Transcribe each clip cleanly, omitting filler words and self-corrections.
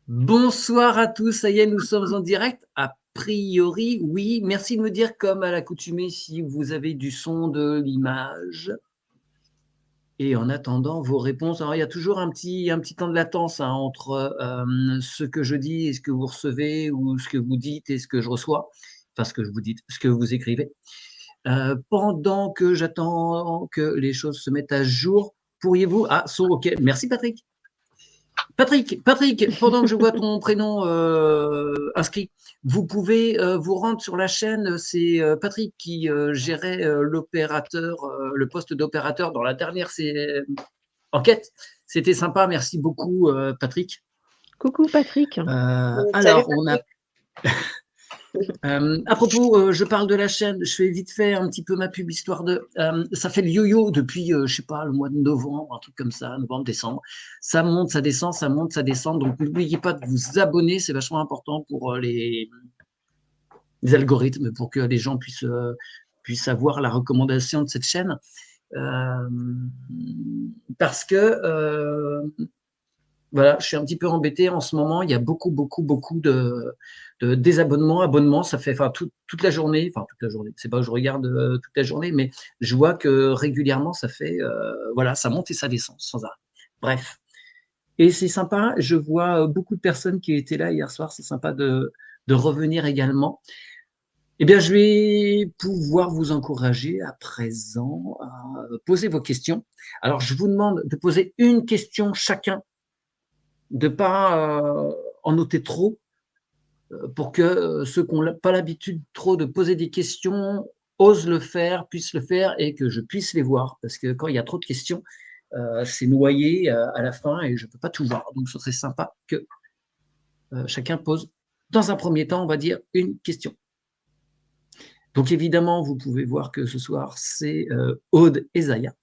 Bonsoir à tous, ça y est, nous sommes en direct. A priori, oui. Merci de me dire, comme à l'accoutumée, si vous avez du son, de l'image. Et en attendant vos réponses, alors il y a toujours un petit temps de latence entre ce que je dis et ce que vous recevez, ou ce que vous dites et ce que je reçois. Enfin, ce que vous dites, ce que vous écrivez. Pendant que j'attends que les choses se mettent à jour, pourriez-vous... Ah, ok. Merci Patrick. Patrick, pendant que je vois ton prénom inscrit, vous pouvez vous rendre sur la chaîne. C'est Patrick qui gérait l'opérateur, le poste d'opérateur dans la dernière enquête. C'était sympa, merci beaucoup Patrick. Coucou Patrick. Alors, on a... à propos, je parle de la chaîne, je fais vite fait un petit peu ma pub, histoire de... ça fait le yo-yo depuis, je sais pas, le mois de novembre, un truc comme ça, novembre, décembre. Ça monte, ça descend, ça monte, ça descend. Donc, n'oubliez pas de vous abonner, c'est vachement important pour les algorithmes, pour que les gens puissent avoir la recommandation de cette chaîne. Parce que... voilà, je suis un petit peu embêté en ce moment. Il y a beaucoup de désabonnements, abonnements. Ça fait toute la journée. Enfin, toute la journée. C'est pas que je regarde toute la journée, mais je vois que régulièrement, ça fait, voilà, ça monte et ça descend sans arrêt. Bref. Et c'est sympa. Je vois beaucoup de personnes qui étaient là hier soir. C'est sympa de revenir également. Eh bien, je vais pouvoir vous encourager à présent à poser vos questions. Alors, je vous demande de poser une question chacun, de ne pas en noter trop, pour que ceux qui n'ont pas l'habitude trop de poser des questions osent le faire, puissent le faire, et que je puisse les voir. Parce que quand il y a trop de questions, c'est noyé à la fin et je ne peux pas tout voir. Donc, ce serait sympa que chacun pose, dans un premier temps, on va dire, une question. Donc, évidemment, vous pouvez voir que ce soir, c'est Aude et Zaya.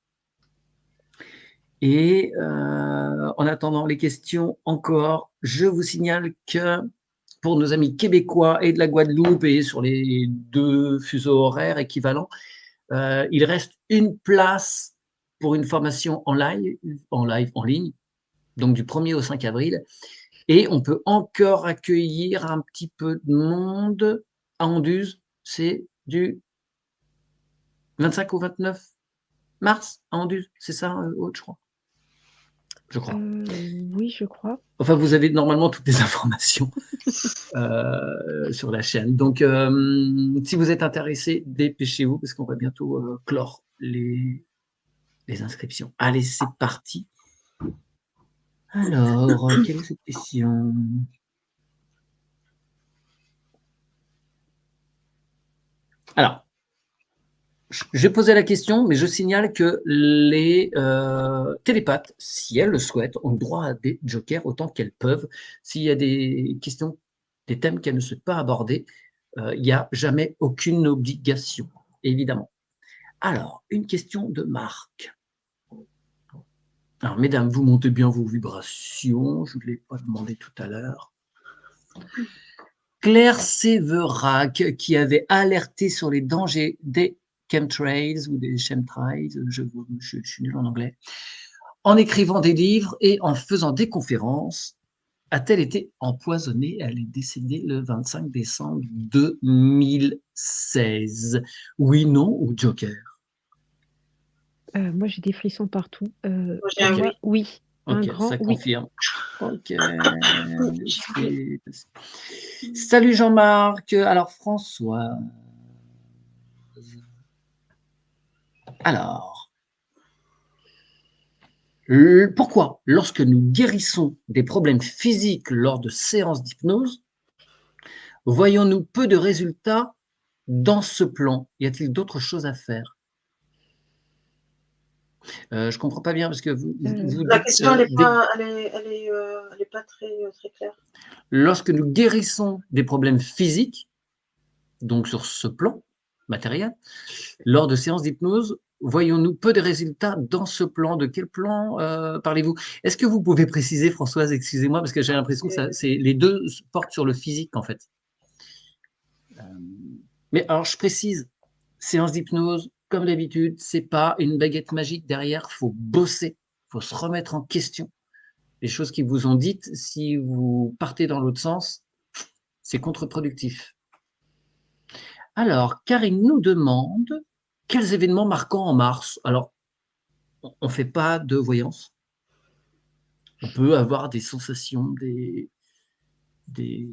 Et en attendant les questions encore, je vous signale que pour nos amis québécois et de la Guadeloupe et sur les 2 fuseaux horaires équivalents, il reste une place pour une formation en ligne, donc du 1er au 5 avril. Et on peut encore accueillir un petit peu de monde à Anduze. C'est du 25 au 29 mars à Anduze, c'est ça, Aude, je crois. Oui, je crois. Enfin, vous avez normalement toutes les informations sur la chaîne. Donc, si vous êtes intéressé, dépêchez-vous parce qu'on va bientôt clore les inscriptions. Allez, c'est parti. Alors, quelle est cette question? Alors, j'ai posé la question, mais je signale que les télépathes, si elles le souhaitent, ont le droit à des jokers autant qu'elles peuvent. S'il y a des questions, des thèmes qu'elles ne souhaitent pas aborder, il n'y a jamais aucune obligation, évidemment. Alors, une question de Marc. Alors, mesdames, vous montez bien vos vibrations. Je ne l'ai pas demandé tout à l'heure. Claire Séverac, qui avait alerté sur les dangers des chemtrails ou des chemtrails, je suis nul en anglais, en écrivant des livres et en faisant des conférences, a-t-elle été empoisonnée? Elle est décédée le 25 décembre 2016. Oui, non ou joker? Moi, j'ai des frissons partout. Moi, j'ai un Moi, oui. Un Ok, grand ça oui. confirme. Ok. Salut Jean-Marc. Alors François. Alors, pourquoi, lorsque nous guérissons des problèmes physiques lors de séances d'hypnose, voyons-nous peu de résultats dans ce plan? Y a-t-il d'autres choses à faire? Je comprends pas bien parce que vous La dites question, elle est pas très claire. lorsque nous guérissons des problèmes physiques, donc sur ce plan matériel, lors de séances d'hypnose, voyons-nous peu de résultats dans ce plan? De quel plan parlez-vous? Est-ce que vous pouvez préciser, Françoise, excusez-moi, parce que j'ai l'impression que les deux portent sur le physique, en fait. Mais alors, je précise, séance d'hypnose, comme d'habitude, c'est pas une baguette magique derrière, il faut bosser, il faut se remettre en question. les choses qu'ils vous ont dites, si vous partez dans l'autre sens, c'est contre-productif. Alors, Karine nous demande quels événements marquants en mars. Alors, on ne fait pas de voyance. On peut avoir des sensations, des, des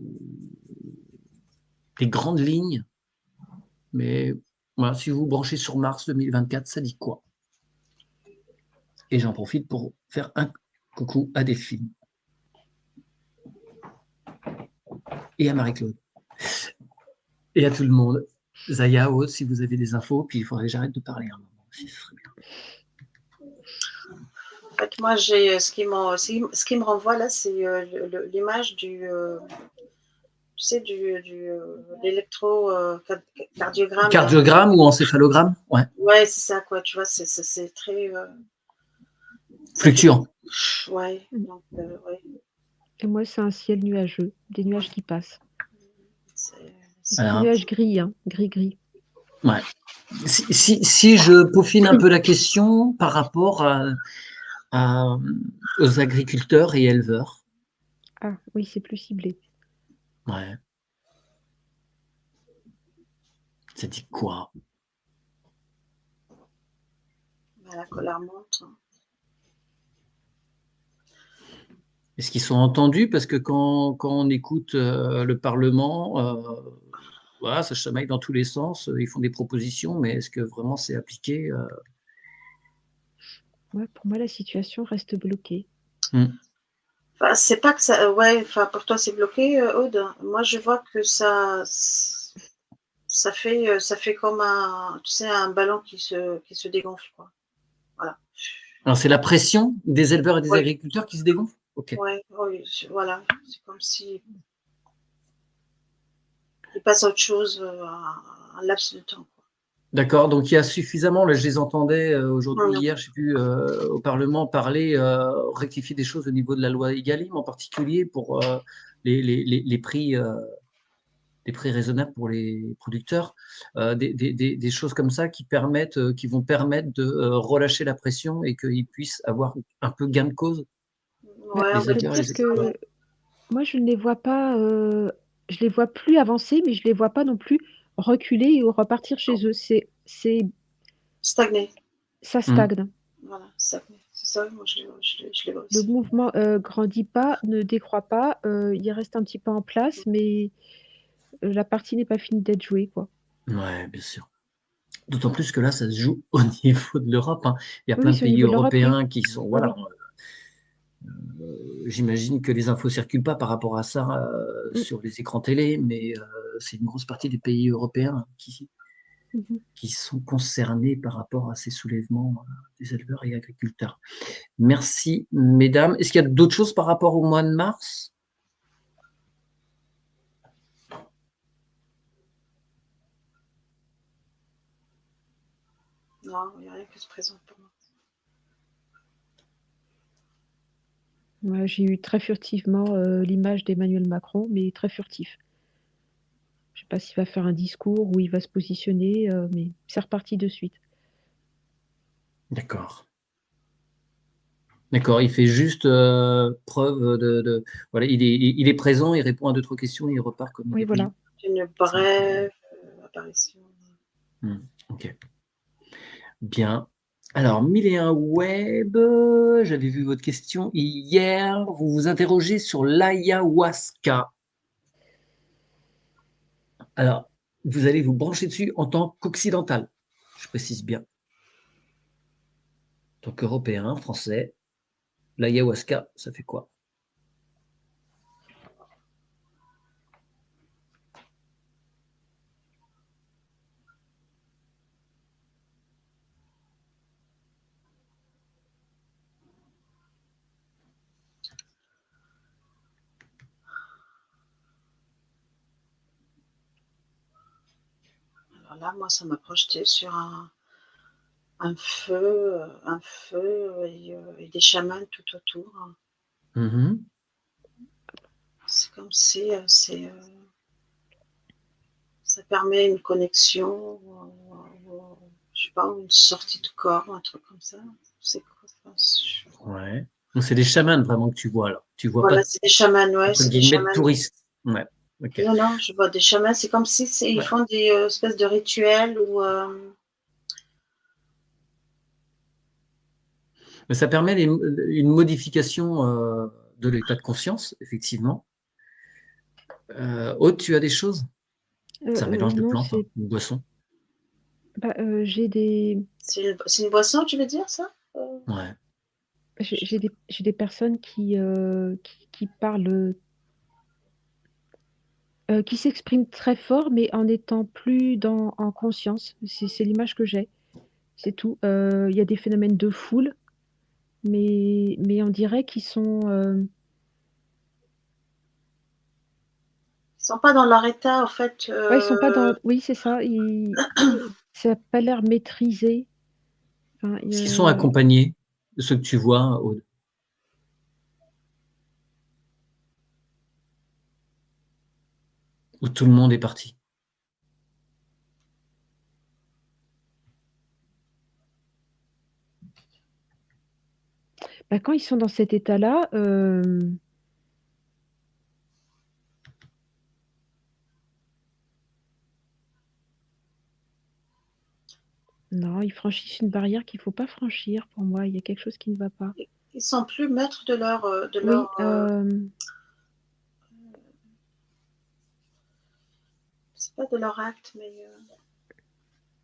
grandes lignes, mais voilà, si vous vous branchez sur mars 2024, ça dit quoi? Et j'en profite pour faire un coucou à Delphine et à Marie-Claude et à tout le monde. Zaya, Aude, si vous avez des infos, puis il faudrait que j'arrête de parler un moment aussi, ce serait bien. En fait, moi, j'ai ce qui me renvoie là, c'est l'image du, tu sais, l'électrocardiogramme. Cardiogramme ou encéphalogramme? Ouais. Ouais, c'est ça, quoi. Tu vois, c'est très. Fluctuant. Ouais. Donc, ouais. Et moi, c'est un ciel nuageux, des nuages qui passent. Des Alors, nuages gris, hein, gris-gris. ouais. Si je peaufine un peu la question par rapport aux agriculteurs et éleveurs. Ah oui, c'est plus ciblé. Ouais. Ça dit quoi? La colère monte. Est-ce qu'ils sont entendus? Parce que quand on écoute le Parlement, voilà, ça chamaille dans tous les sens, ils font des propositions, mais est-ce que vraiment c'est appliqué? Ouais, pour moi, la situation reste bloquée. Enfin, c'est pas que ça. Ouais, enfin, pour toi, c'est bloqué, Aude. Moi, je vois que ça fait comme tu sais, un ballon qui se dégonfle, quoi. Voilà. Alors, c'est la pression des éleveurs et des Oui. agriculteurs qui se dégonfle? Ok. Ouais, oui, voilà. C'est comme si il passe à autre chose, un laps de temps, quoi. D'accord, donc il y a suffisamment, là je les entendais aujourd'hui, Non. hier, je sais plus, au Parlement parler, rectifier des choses au niveau de la loi Egalim en particulier pour les prix raisonnables pour les producteurs, des choses comme ça qui vont permettre de relâcher la pression et qu'ils puissent avoir un peu gain de cause, Bah, Ouais, on les va éleveurs et dire les c'est-à-dire ça, ouais. que moi, je ne les vois pas, je les vois plus avancer, mais je les vois pas non plus reculer ou repartir chez eux. Stagner. Ça Mmh. stagne. Voilà, stagner. C'est ça, moi, je les vois Le aussi. mouvement, grandit pas, ne décroît pas, il reste un petit peu en place, mais la partie n'est pas finie d'être jouée, quoi. Ouais, bien sûr. D'autant plus que là, ça se joue au niveau de l'Europe, hein. Il y a Oui, plein oui, de c'est au pays niveau de l'Europe, oui. européens qui sont, Oui, voilà, oui. j'imagine que les infos circulent pas par rapport à ça, Mmh. sur les écrans télé, mais c'est une grosse partie des pays européens Mmh mh. qui sont concernés par rapport à ces soulèvements, des éleveurs et agriculteurs. Merci mesdames. Est-ce qu'il y a d'autres choses par rapport au mois de mars? Non, il n'y a rien qui se présente pour moi. Ouais, j'ai eu très furtivement, l'image d'Emmanuel Macron, mais très furtif. Je sais pas s'il va faire un discours, où il va se positionner, mais c'est reparti de suite. D'accord. D'accord, il fait juste, preuve de voilà, il est présent, il répond à 2-3 questions et il repart comme il Oui, est venu. voilà. Une C'est un peu brève apparition. OK. Bien. Alors, 1001 web, j'avais vu votre question hier. Vous vous interrogez sur l'ayahuasca. Alors, vous allez vous brancher dessus en tant qu'occidental. Je précise bien. En tant qu'Européen, Français, l'ayahuasca, ça fait quoi? Alors là, moi, ça m'a projeté sur un feu et des chamans tout autour. Mmh. C'est comme si ça permet une connexion, je sais pas, une sortie de corps, un truc comme ça. C'est quoi? Enfin, Ouais. Donc, c'est des chamans vraiment que tu vois là. Tu vois Voilà, pas, c'est des chamans, ouais, entre c'est des guillemets, de chamans. touristes. Ouais, ok. Non, non, je vois des chamans, c'est comme si ils Ouais. font des espèces de rituels ou Mais ça permet une modification de l'état de conscience, effectivement. Aude, tu as des choses? C'est un mélange de Non, plantes, hein, c'est une boisson. j'ai des c'est une boisson, tu veux dire ça? Ouais. j'ai des personnes qui parlent, qui s'expriment très fort, mais en étant plus en conscience. C'est l'image que j'ai, c'est tout. Il y a des phénomènes de foule, mais on dirait qu'ils sont, Ils sont pas dans leur état, en fait. ouais, ils sont pas dans oui, c'est ça, ça a pas l'air maîtrisé. Enfin, Est-ce qu'ils sont accompagnés de ceux que tu vois, Aude? Ou tout le monde est parti? bah, quand ils sont dans cet état-là, non, ils franchissent une barrière qu'il faut pas franchir pour moi. Il y a quelque chose qui ne va pas. Ils sont plus maîtres de leur, Oui, c'est pas de leur acte, mais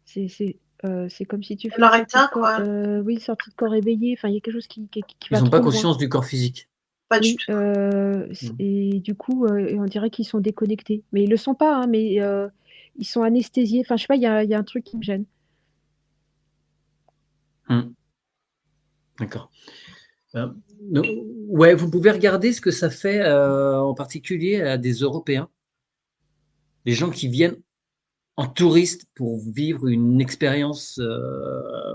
c'est comme si tu de fais une leur sortie de état, corps, quoi. oui, sortie de corps éveillé. Enfin, il y a quelque chose qui Ils va n'ont pas trop loin. conscience du corps physique. Pas du Oui, tout. et du coup, on dirait qu'ils sont déconnectés. Mais ils le sont pas, hein, mais ils sont anesthésiés. Enfin, je sais pas, il y a un truc qui me gêne. Hum, D'accord. Non, ouais, vous pouvez regarder ce que ça fait en particulier à des Européens, des gens qui viennent en touriste pour vivre une expérience Bah,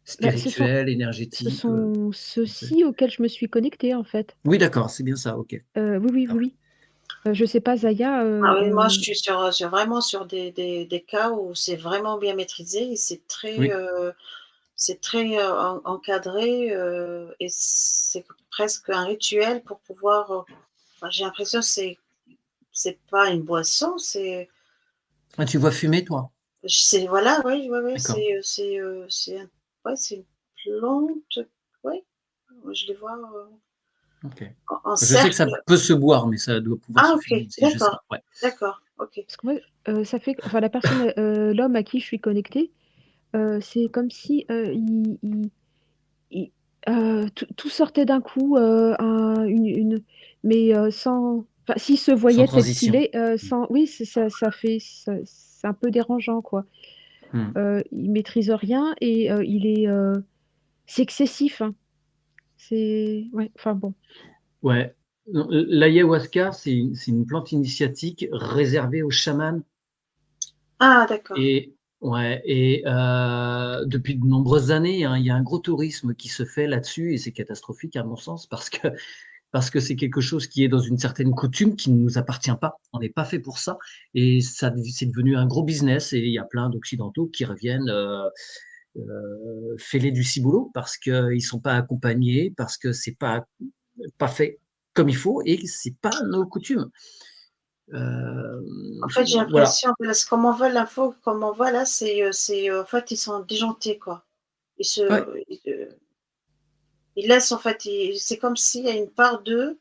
spirituelle, ce énergétique. sont On sait. ceux-ci auxquels je me suis connectée, en fait. Oui, d'accord, c'est bien ça, ok. Oui, oui, oui, D'accord. oui. Je sais pas, Zaya, Ah oui, moi, je suis vraiment sur des cas où c'est vraiment bien maîtrisé et Oui, c'est très, encadré, et c'est presque un rituel pour pouvoir, enfin, j'ai l'impression que c'est pas une boisson, ah, tu vois fumer, toi? voilà, oui, oui, oui, D'accord, c'est un ouais, c'est une plante, oui, je les vois, ok. en Je sais que ça cercle. peut se boire, mais ça doit pouvoir Ah se OK, fumer aussi, je sais d'accord, pas. Ouais. d'accord, OK. parce que moi, ça fait enfin la personne, l'homme à qui je suis connectée, c'est comme si, il tout sortait d'un coup, une mais, sans enfin s'il se Sans voyait tel qu'il transition. est, sans oui, c'est un peu dérangeant, quoi. Hmm. Il maîtrise rien et c'est excessif, hein. C'est ouais, enfin bon. Ouais. Non, l'ayahuasca, c'est une plante initiatique réservée aux chamans Ah d'accord. et ouais et depuis de nombreuses années, hein, il y a un gros tourisme qui se fait là-dessus et c'est catastrophique à mon sens parce que c'est quelque chose qui est dans une certaine coutume qui ne nous appartient pas. On n'est pas fait pour ça et ça c'est devenu un gros business et il y a plein d'occidentaux qui reviennent, fêler du ciboulot parce qu'ils sont pas accompagnés, parce que c'est pas fait comme il faut et c'est pas nos coutumes. En fait, j'ai Voilà. l'impression que là, comme on voit l'info, comme on voit là, en fait, ils sont déjantés, quoi. Ils Ouais, se ils laissent en fait, c'est comme s'il y a une part d'eux,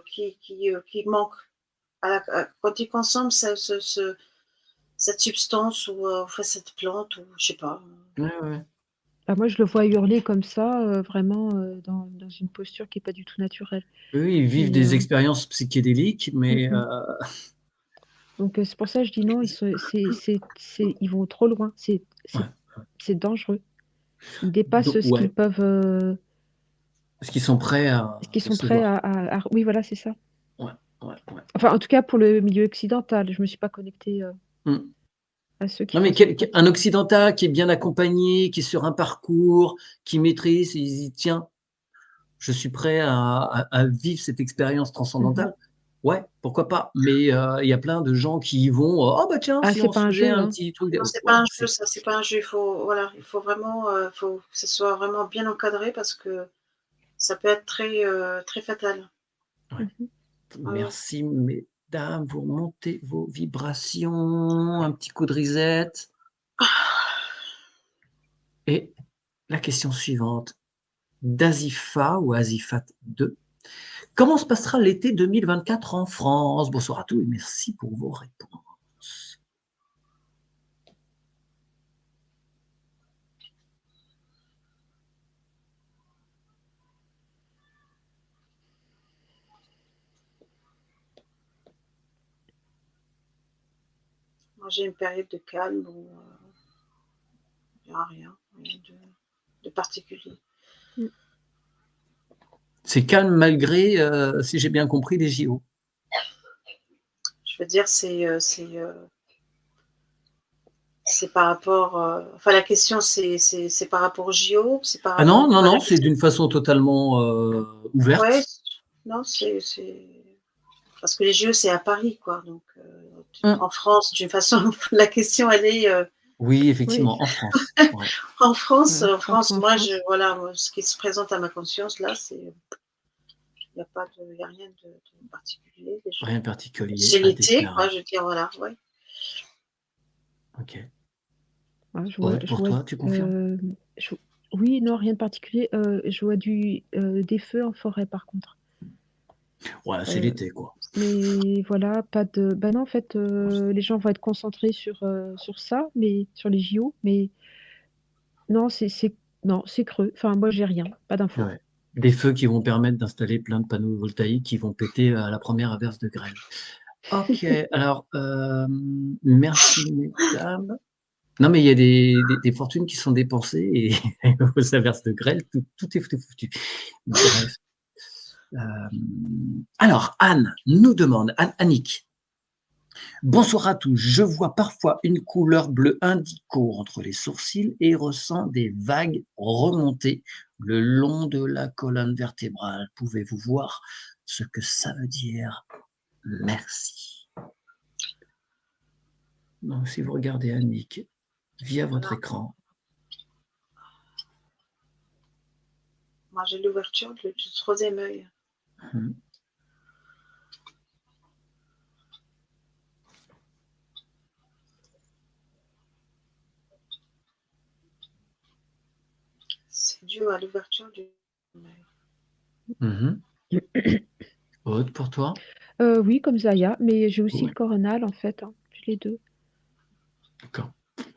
qui manque quand ils consomment cette substance ou enfin cette plante ou je sais pas. ouais, ouais. Bah, moi, je le vois hurler comme ça, vraiment, dans une posture qui est pas du tout naturelle Oui, ils vivent et des expériences psychédéliques, mmh mais mh. Donc c'est pour ça que je dis non, ils se c'est ils vont trop loin, ouais. c'est dangereux. Ils dépassent Donc ce qu'ils ouais, peuvent, est-ce qu'ils sont prêts à ce qu'ils sont prêts recevoir? à oui, voilà, c'est ça. Ouais, ouais, ouais. Enfin, en tout cas, pour le milieu occidental, je me suis pas connectée, Mmh. à ceux qui Non, mais font sur un Paris. occidental qui est bien accompagné, qui est sur un parcours, qui maîtrise, il se dit: «Tiens, je suis prêt à vivre cette expérience Mmh mh. transcendantale». Ouais, pourquoi pas. Mais il y a plein de gens qui y vont. Oh bah tiens, Ah, si c'est on pas se un faisait jeu, un hein. petit truc. Non, c'est Ouais, pas un jeu, ça, c'est pas un jeu. Voilà, il faut vraiment faut que ce soit vraiment bien encadré parce que ça peut être très fatal. ouais. Mmh. Ah ouais. Merci mesdames, vous remontez vos vibrations, un petit coup de reset. Et la question suivante, d'Azifa ou Azifat 2. Comment se passera l'été 2024 en France? Bonsoir à tous et merci pour vos réponses. Moi, j'ai une période de calme où il n'y a rien de particulier. C'est calme malgré, si j'ai bien compris, les JO. Je veux dire, c'est par rapport. Enfin, la question, c'est par rapport au JO, c'est par Ah non, rapport. non, Enfin, la non, c'est question. d'une façon totalement Ouais, ouverte. non, parce que les JO, c'est à Paris, quoi. Donc, Hum. en France, d'une façon, la question, elle est Oui, Oui, effectivement, en France. Ouais. en France. voilà, En quand c'est France, en moi, France. voilà, ce qui se présente à ma conscience là, il y a rien de particulier. Rien de particulier C'est à l'été, quoi. déclarer. Je veux dire, voilà, ouais. Ok. Ouais, Aude, je pour vois, toi, tu confirmes? je oui, non, rien de particulier. Je vois des feux en forêt, par contre. Ouais, c'est Heu, l'été, quoi. mais voilà, pas de bah, non, en fait, les gens vont être concentrés sur ça, mais sur les JO, mais non, non, c'est creux. Enfin, moi, j'ai rien, pas d'infos. Ouais. Des feux qui vont permettre d'installer plein de panneaux voltaïques qui vont péter à la première averse de grêle. OK, alors, merci mesdames. Non, mais il y a des fortunes qui sont dépensées et aux averses de grêle, tout est foutu. Bref. Alors Anne nous demande, Annick: «Bonsoir à tous, je vois parfois une couleur bleu indigo entre les sourcils et ressens des vagues remonter le long de la colonne vertébrale. Pouvez-vous voir ce que ça veut dire? Merci». Donc si vous regardez Annick via votre Voilà. écran. Moi, j'ai l'ouverture du troisième œil. Mmh. C'est dû à l'ouverture du troisième œil. Mmh. Aude, pour toi? Oui, comme Zaya, mais j'ai aussi le Ouais, coronal, en fait, hein, j'ai les 2. d'accord.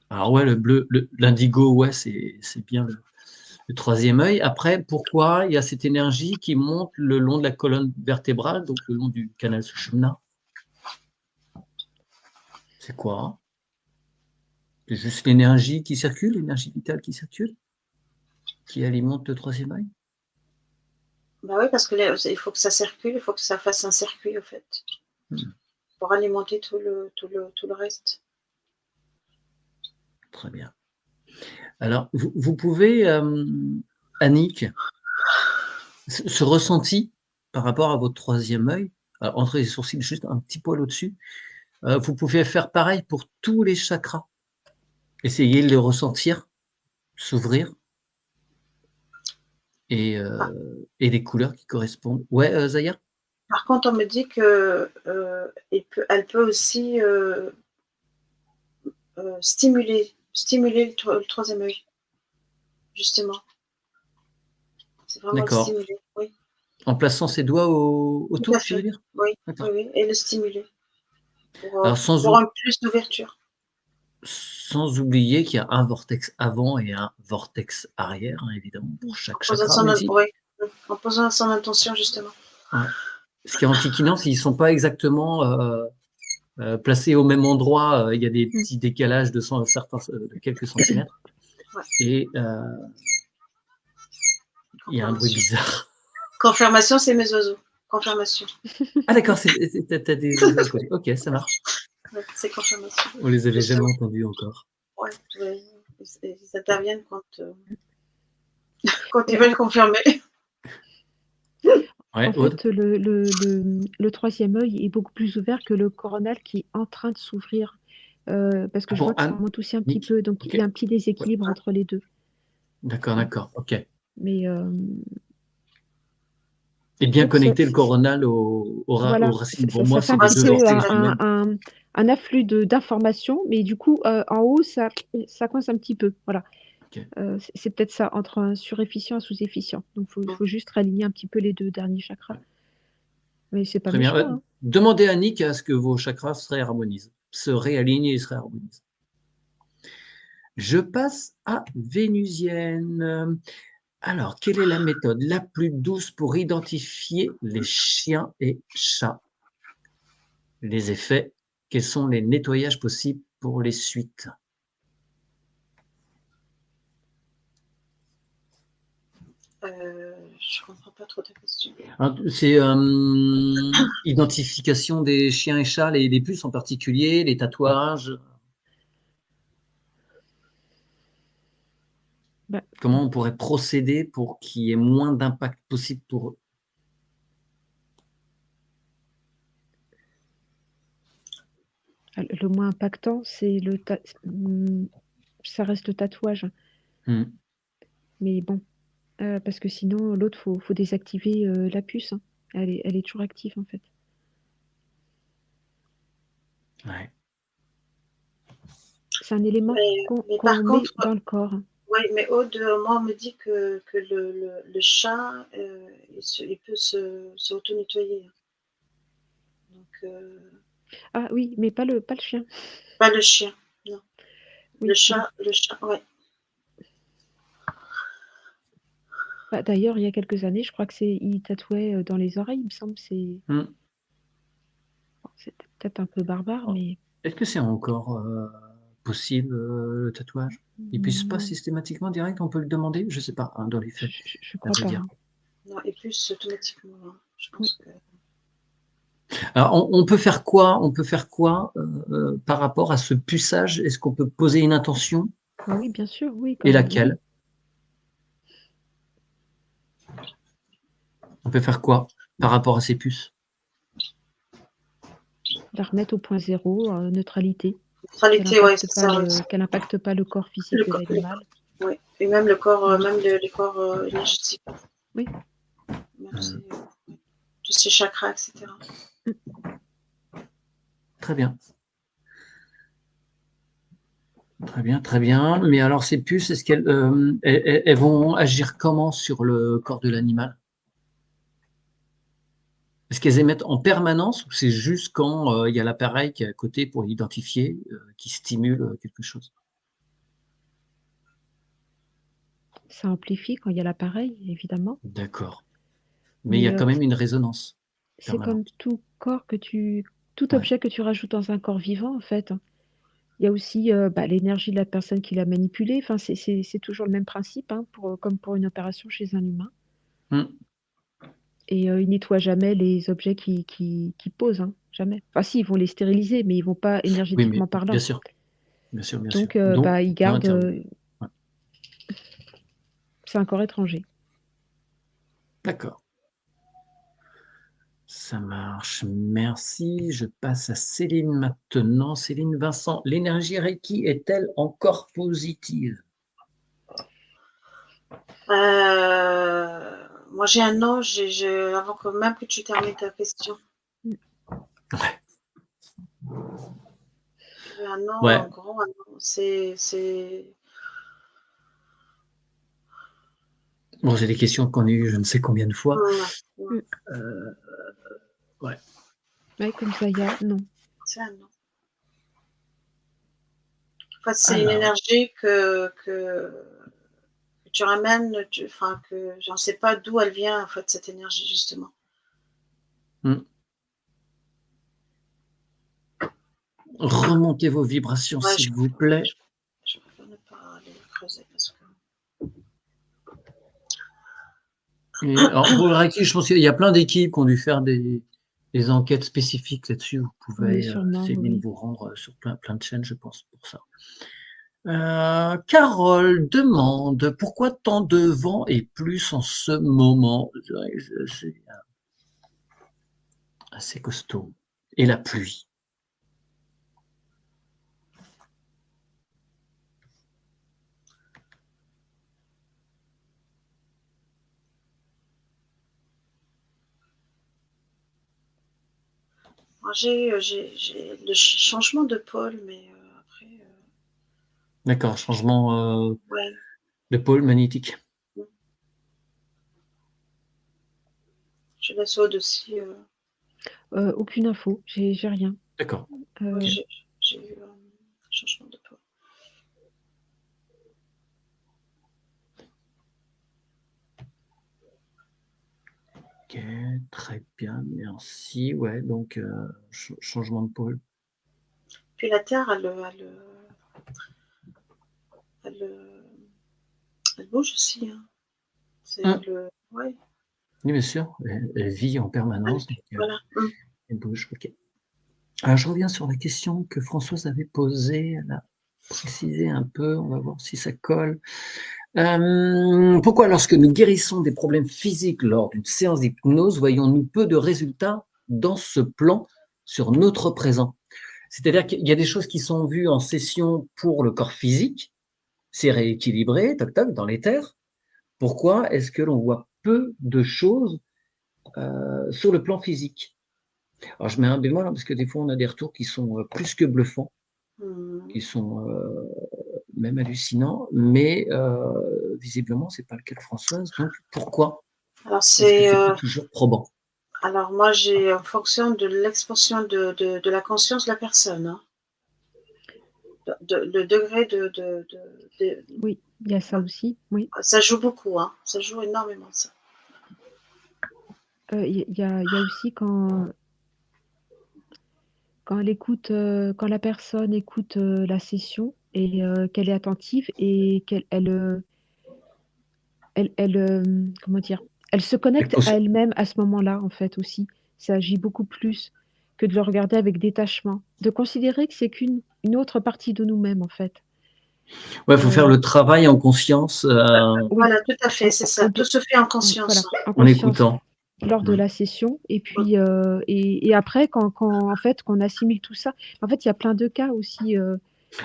Alors ouais, le bleu, l'indigo, ouais, c'est bien le troisième œil. Après, pourquoi il y a cette énergie qui monte le long de la colonne vertébrale, donc le long du canal Sushumna? C'est quoi? C'est juste l'énergie qui circule, l'énergie vitale qui circule, qui alimente le troisième œil? Bah oui, parce que il faut que ça circule, il faut que ça fasse un circuit, au fait, Mmh, pour alimenter tout le reste. très bien. Alors, vous pouvez, Annick, ce ressenti par rapport à votre troisième œil, entre les sourcils juste un petit poil au-dessus, vous pouvez faire pareil pour tous les chakras. Essayez de les ressentir, s'ouvrir Par et les couleurs qui correspondent. Ouais, Zaya? par contre, on me dit que, elle peut aussi, stimuler le troisième œil, justement. C'est vraiment le D'accord. stimuler, oui, En plaçant ses doigts tout à autour, tu veux fait. dire? Oui, oui, D'accord. oui, et le stimuler Alors pour un plus d'ouverture. sans oublier qu'il y a un vortex avant et un vortex arrière, hein, évidemment, pour En chaque posant chakra, son même in si oui, en posant son intention, justement. ouais. Ce qui est antiquinant, c'est qu'ils ne sont pas exactement, placés au même endroit, il y a des Mmh. petits décalages de quelques centimètres Ouais, et il y a un bruit confirmation. bizarre. Confirmation, c'est mes oiseaux. Confirmation. Ah d'accord, tu as des oiseaux à côté. OK, ça marche. Ouais, c'est confirmation. On les avait jamais Justement, entendus encore. ouais, ouais, ils interviennent quand ils Mais veulent confirmer. Ouais, En Aude? fait, le troisième œil est beaucoup plus ouvert que le coronal qui est en train de s'ouvrir. Parce que Ah je vois bon, que ça Anne? remonte aussi un petit Nick? peu, donc il y Ok. a un petit Ouais. déséquilibre entre les deux. D'accord, Ouais. d'accord. Ok. Mais Et bien donc connecter le coronal aux voilà, racines. Pour ça moi, fait c'est un les Ouais, petit deux peu orteils c'est jumelles. un afflux d'informations, mais du coup, en haut, ça coince un petit peu. Voilà. Ok. C'est peut-être ça, entre un surefficient et un sous-efficient. Donc, il faut juste réaligner un petit peu les deux derniers chakras. Mais c'est pas Très bien. méchant, hein. Demandez à Nick à ce que vos chakras se réharmonisent, se réalignent et se réharmonisent. Je passe à Vénusienne. Alors, quelle est la méthode la plus douce pour identifier les chiens et chats? Les effets, quels sont les nettoyages possibles pour les suites? Je comprends pas trop ta question. C'est identification des chiens et chats, les puces en particulier, les tatouages. Bah, Comment on pourrait procéder pour qu'il y ait moins d'impact possible pour eux? le moins impactant, c'est ça reste le tatouage. Hmm. Mais bon, parce que sinon, l'autre, faut désactiver la puce, hein. Elle est toujours active, en fait. Ouais. C'est un élément Mais qu'on par met contre, dans le corps. oui, mais Aude, moi, on me dit que le chat, il peut se auto-nettoyer. Donc, Ah oui, mais pas le chien. pas le chien, non. Oui, Le chat, ouais. bah, d'ailleurs, il y a quelques années, je crois que il tatouait dans les oreilles, il me semble. C'est Hmm. bon, c'était peut-être un peu barbare, mais Est-ce que c'est encore possible le tatouage? Ils puissent pas non, systématiquement direct, on peut le demander? Je sais pas, hein, dans les faits, je à crois vrai pas, dire. hein. Non, et plus automatiquement, hein. Je Oui. pense que. Alors, on peut faire quoi? On peut faire quoi par rapport à ce puçage? Est-ce qu'on peut poser une intention? Ah oui, bien sûr, oui, Et comme laquelle? On peut faire quoi par rapport à ces puces? la remettre au point zéro, neutralité, Neutralité, ouais, c'est ça, ouais. qu'elle n'impacte pas le corps physique Le de corps, l'animal. ouais. Et même le corps, Mm. même les corps énergétiques. Oui. Même tous ces chakras, etc. Mm. Très bien. Très bien, très bien. Mais alors, ces puces, est-ce elles vont agir comment sur le corps de l'animal? Est-ce qu'elles émettent en permanence ou c'est juste quand il y a l'appareil qui est à côté pour identifier, qui stimule quelque chose? Ça amplifie quand il y a l'appareil, évidemment. D'accord. Mais il y a Mais quand même une résonance c'est comme permanente. tout tout Ouais. objet que tu rajoutes dans un corps vivant, en fait, hein. Il y a aussi bah, l'énergie de la personne qui l'a manipulé. Enfin, c'est toujours le même principe, hein, comme pour une opération chez un humain. Hmm. Et ils nettoient jamais les objets qui posent, hein, jamais. Enfin, si, ils vont les stériliser, mais ils vont pas Oui, mais énergétiquement bien parlant. sûr, bien sûr, bien sûr. Donc, Donc, bah, ils il y a gardent. intervenir. Ouais. C'est un corps étranger. D'accord. Ça marche. Merci. Je passe à Céline maintenant. Céline Vincent, l'énergie Reiki est-elle encore positive? Moi, j'ai un an, avant que même que tu termines ta question. Ouais. J'ai un an, Ouais. en gros, un an. C'est. Bon, c'est des questions qu'on a eues je ne sais combien de fois. Mm. Ouais. Ouais, comme Zaya, non. C'est un an. En fait, c'est une Alors, énergie que tu ramènes, enfin, que je ne sais pas d'où elle vient, en fait, cette énergie, justement. remontez vos vibrations, Ouais, s'il vous plaît. je préfère ne pas aller creuser parce que. Et, alors, pour le Reiki, je pense qu'il y a plein d'équipes qui ont dû faire des enquêtes spécifiques là-dessus. Vous Oui, pouvez, sûrement, Céline, oui. vous rendre sur plein de chaînes, je pense, pour ça. Carole demande pourquoi tant de vent et plus en ce moment? assez costaud. Et la pluie. J'ai le changement de pôle, mais après. D'accord, changement Ouais. de pôle magnétique. Je laisse Aude aussi. Aucune info, j'ai rien. D'accord. Euh, J'ai eu un changement de pôle. Ok, très bien, merci. Ouais, donc changement de pôle. Puis la Terre, elle bouge aussi. Hein. C'est ouais. Oui, bien sûr, elle vit en permanence, donc Voilà. elle bouge. Ok. Alors, je reviens sur la question que Françoise avait posée. Elle a précisé un peu, on va voir si ça colle. Pourquoi, lorsque nous guérissons des problèmes physiques lors d'une séance d'hypnose, voyons-nous peu de résultats dans ce plan sur notre présent? C'est-à-dire qu'il y a des choses qui sont vues en session pour le corps physique, c'est rééquilibré, toc toc, dans l'éther. Pourquoi est-ce que l'on voit peu de choses sur le plan physique? Alors, je mets un bémol, hein, parce que des fois, on a des retours qui sont plus que bluffants, qui sont même hallucinants, mais visiblement, ce n'est pas le cas de Françoise. Donc, pourquoi Alors, est-ce que c'est pas toujours probant? Alors, moi, j'ai en fonction de l'expansion de la conscience de la personne. Hein. Le degré de. oui, il y a ça aussi, oui. Ça joue beaucoup, hein. Ça joue énormément, ça. Il y a aussi quand elle écoute, quand la personne écoute la session et qu'elle est attentive et comment dire, elle se connecte à elle-même à ce moment-là, en fait, aussi. Ça agit beaucoup plus que de le regarder avec détachement, de considérer que c'est qu'une autre partie de nous-mêmes, en fait. Ouais, il faut faire le travail en conscience. Voilà, tout à fait, c'est ça. Tout se fait en conscience. Voilà, en écoutant. Lors de la session. Et puis, et après, en fait, qu'on assimile tout ça, en fait, il y a plein de cas aussi.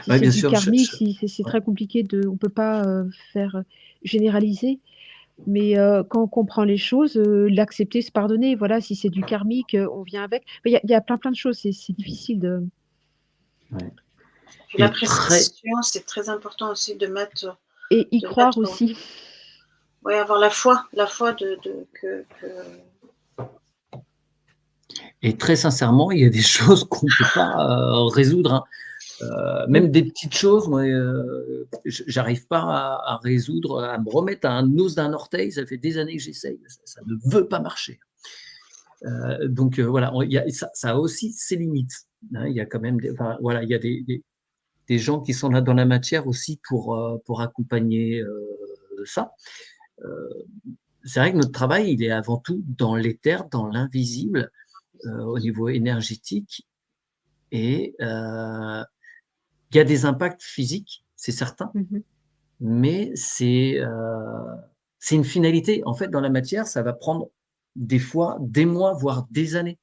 Si c'est du karmique, si c'est très compliqué on peut pas faire généraliser. Mais quand on comprend les choses, l'accepter, se pardonner, voilà, si c'est du karmique, on vient avec. Il y a plein de choses, c'est difficile de. Ouais. Puis l'appréciation, c'est très important aussi de mettre. Et y croire aussi. Oui, avoir la foi que. Et très sincèrement, il y a des choses qu'on ne peut pas résoudre. Hein. Même des petites choses, moi, j'arrive pas à résoudre, à me remettre à un os d'un orteil. Ça fait des années que j'essaye, ça ne veut pas marcher. Donc voilà, ça a aussi ses limites. Hein. Il y a quand même, voilà, il y a des gens qui sont là dans la matière aussi pour accompagner ça. C'est vrai que notre travail, il est avant tout dans l'éther, dans l'invisible, au niveau énergétique, et il y a des impacts physiques, c'est certain, mais c'est une finalité. En fait, dans la matière, ça va prendre des fois des mois, voire des années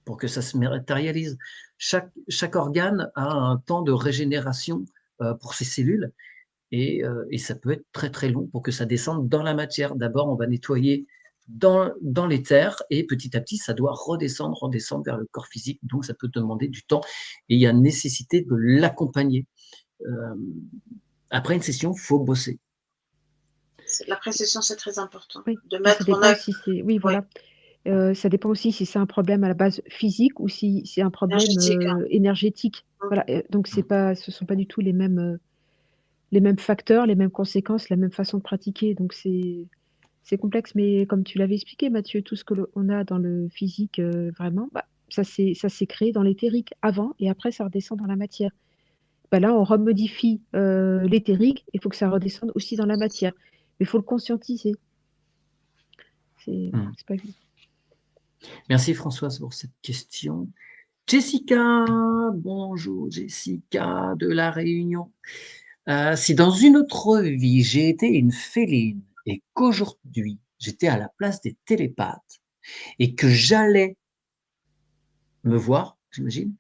pour que ça se matérialise. Chaque organe a un temps de régénération pour ses cellules, et ça peut être très très long pour que ça descende dans la matière. D'abord, on va nettoyer dans l'éther, et petit à petit, ça doit redescendre vers le corps physique. Donc, ça peut demander du temps, et il y a nécessité de l'accompagner. Après une session, il faut bosser. La précision, c'est très important. Oui, de mettre ça dépend si c'est. Oui, voilà. Ça dépend aussi si c'est un problème à la base physique ou si c'est un problème énergétique. Voilà. Donc, ce ne sont pas du tout les mêmes facteurs, les mêmes conséquences, la même façon de pratiquer. Donc, c'est complexe. Mais comme tu l'avais expliqué, Mathieu, tout ce qu'on a dans le physique, vraiment, ça s'est créé dans l'éthérique avant et après, ça redescend dans la matière. Là, on remodifie l'éthérique, il faut que ça redescende aussi dans la matière. Mais il faut le conscientiser. C'est pas évident. Merci Françoise pour cette question. Jessica, bonjour Jessica de La Réunion. Si dans une autre vie j'ai été une féline et qu'aujourd'hui j'étais à la place des télépathes et que j'allais me voir, j'imagine,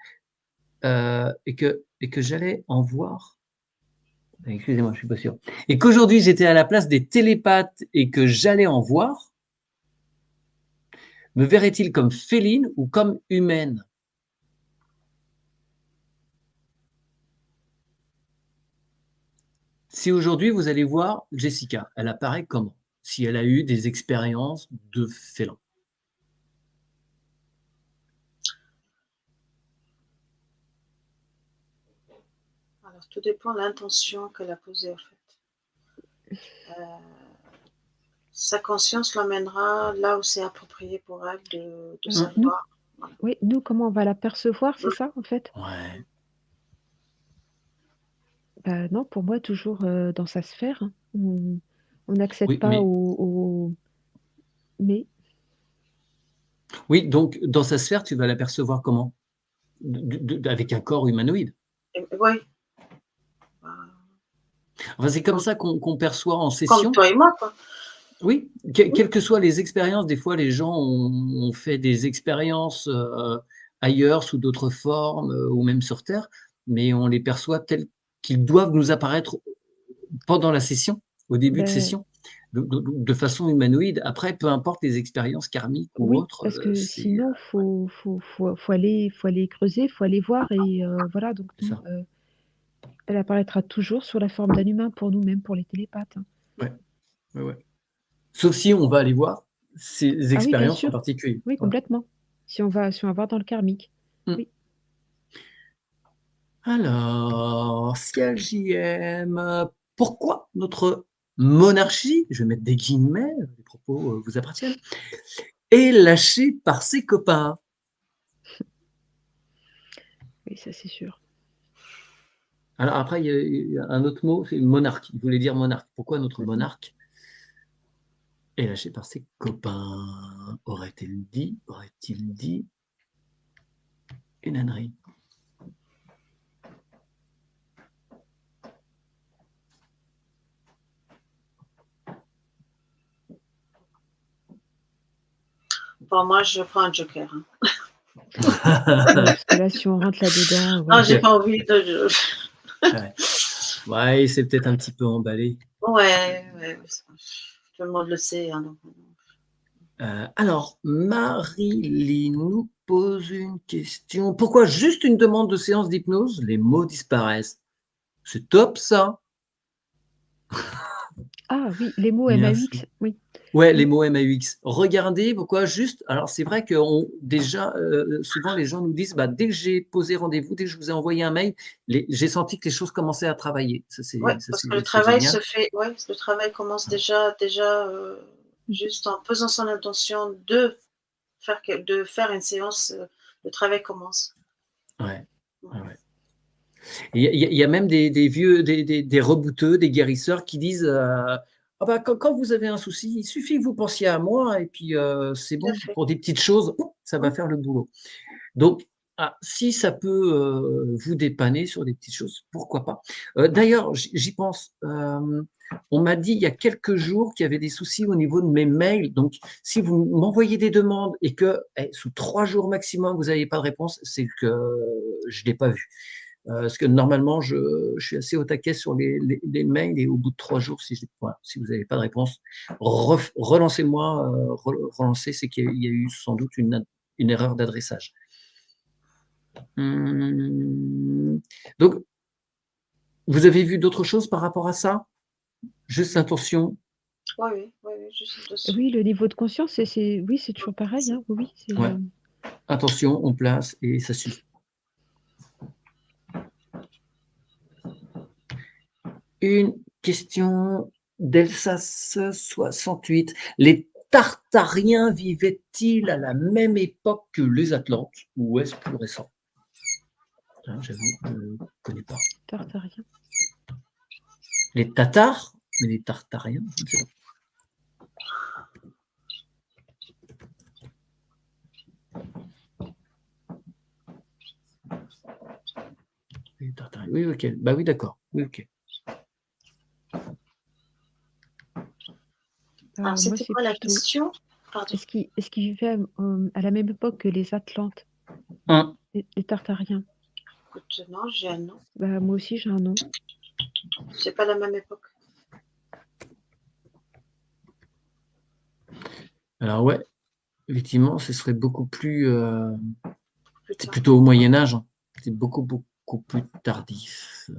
et que j'allais en voir. Excusez-moi, je suis pas sûr. Et qu'aujourd'hui j'étais à la place des télépathes et que j'allais en voir, me verrait-il comme féline ou comme humaine? Si aujourd'hui vous allez voir Jessica, elle apparaît comment? Si elle a eu des expériences de félin. Alors, tout dépend de l'intention qu'elle a posée, en fait. Sa conscience l'emmènera là où c'est approprié pour elle de Nous, savoir. Voilà. oui, nous, comment on va la percevoir, c'est ça, en fait? Ouais. Bah, non, pour moi, toujours dans sa sphère, hein. On n'accède Oui, pas mais oui, donc dans sa sphère, tu vas l'apercevoir comment? Avec un corps humanoïde. Oui, Enfin, c'est comme ça qu'on perçoit en comme session. toi et moi, quoi. Oui, quelles que soient les expériences, des fois les gens ont fait des expériences ailleurs, sous d'autres formes, ou même sur Terre, mais on les perçoit tels qu'ils doivent nous apparaître pendant la session, au début de ben, session, de façon humanoïde. Après, peu importe les expériences karmiques ou oui, autres, parce que c'est sinon, faut aller creuser, faut aller voir et voilà, donc non, ça. elle apparaîtra toujours sous la forme d'un humain pour nous, même pour les télépathes, hein. Ouais, ouais, ouais. Sauf si on va aller voir ces Ah oui, bien expériences en sûr. particulier. Oui, Voilà. complètement. Si on va voir dans le karmique. Mmh. Oui. Alors, ciel JM, pourquoi notre monarchie, je vais mettre des guillemets, les propos vous appartiennent, est lâchée par ses copains? Oui, ça c'est sûr. Alors après, il y a un autre mot, c'est monarque. Il voulait dire monarque. Pourquoi notre Mmh. monarque est lâché par ses copains? Aurait-il dit une ânerie? Pour moi, je prends un joker, hein. Ouais, parce que là, si on rentre là-dedans, Non, voilà. j'ai OK. pas envie de. Ouais. Ouais, il s'est peut-être un petit peu emballé. Ouais, ouais, tout le monde le sait, hein, donc. Alors, Marie-Line nous pose une question. Pourquoi juste une demande de séance d'hypnose, les mots disparaissent? C'est top ça. Ah oui, les mots Merci. MAUX, oui. Ouais, les Mmh. mots MAUX. Regardez pourquoi juste alors c'est vrai que déjà, souvent les gens nous disent: «Bah, dès que j'ai posé rendez-vous, dès que je vous ai envoyé un mail, j'ai senti que les choses commençaient à travailler». Ouais, parce que le C'est travail se génial. fait, ouais, le travail commence déjà, Mmh. juste en posant son intention de faire une séance, le travail commence. Ouais, Ouais. ouais, ouais. Il y a même des vieux, des rebouteux, des guérisseurs qui disent, «Ah bah, quand vous avez un souci, il suffit que vous pensiez à moi et puis, c'est Tout à bon, fait. pour des petites choses, ça va Mmh. faire le boulot». Donc, si ça peut, vous dépanner sur des petites choses, pourquoi pas? D'ailleurs, j'y pense, on m'a dit il y a quelques jours qu'il y avait des soucis au niveau de mes mails, donc si vous m'envoyez des demandes et que, sous 3 jours maximum, vous n'avez pas de réponse, c'est que je ne l'ai pas vu. Parce que normalement, je suis assez au taquet sur les mails et au bout de 3 jours, voilà, si vous n'avez pas de réponse, relancez-moi, relancez, c'est qu'il y a eu sans doute une erreur d'adressage. Mmh, donc, vous avez vu d'autres choses par rapport à ça? Juste l'intention? Oui, oui, oui, oui, juste dessus. Oui, le niveau de conscience, oui, c'est toujours pareil, hein. Oui, oui, Ouais, intention, on place et ça suffit. Une question d'Elsas68. Les Tartariens vivaient-ils à la même époque que les Atlantes ou est-ce plus récent? J'avoue, je ne connais pas. tartarien. Les Tatars, mais les Tartariens, je ne sais pas. Les Tartariens. Oui, ok. Bah oui, d'accord. Oui, ok. Alors, Moi, c'était c'est quoi la plutôt question? Pardon. est-ce qu'ils vivaient, à la même époque que les Atlantes? Les Tartariens. Écoute, non, j'ai un nom. Bah, moi aussi, j'ai un nom. C'est pas la même époque. Alors ouais, effectivement, ce serait beaucoup plus... Plus c'est tard. plutôt au Moyen-Âge. C'est beaucoup, beaucoup plus tardif.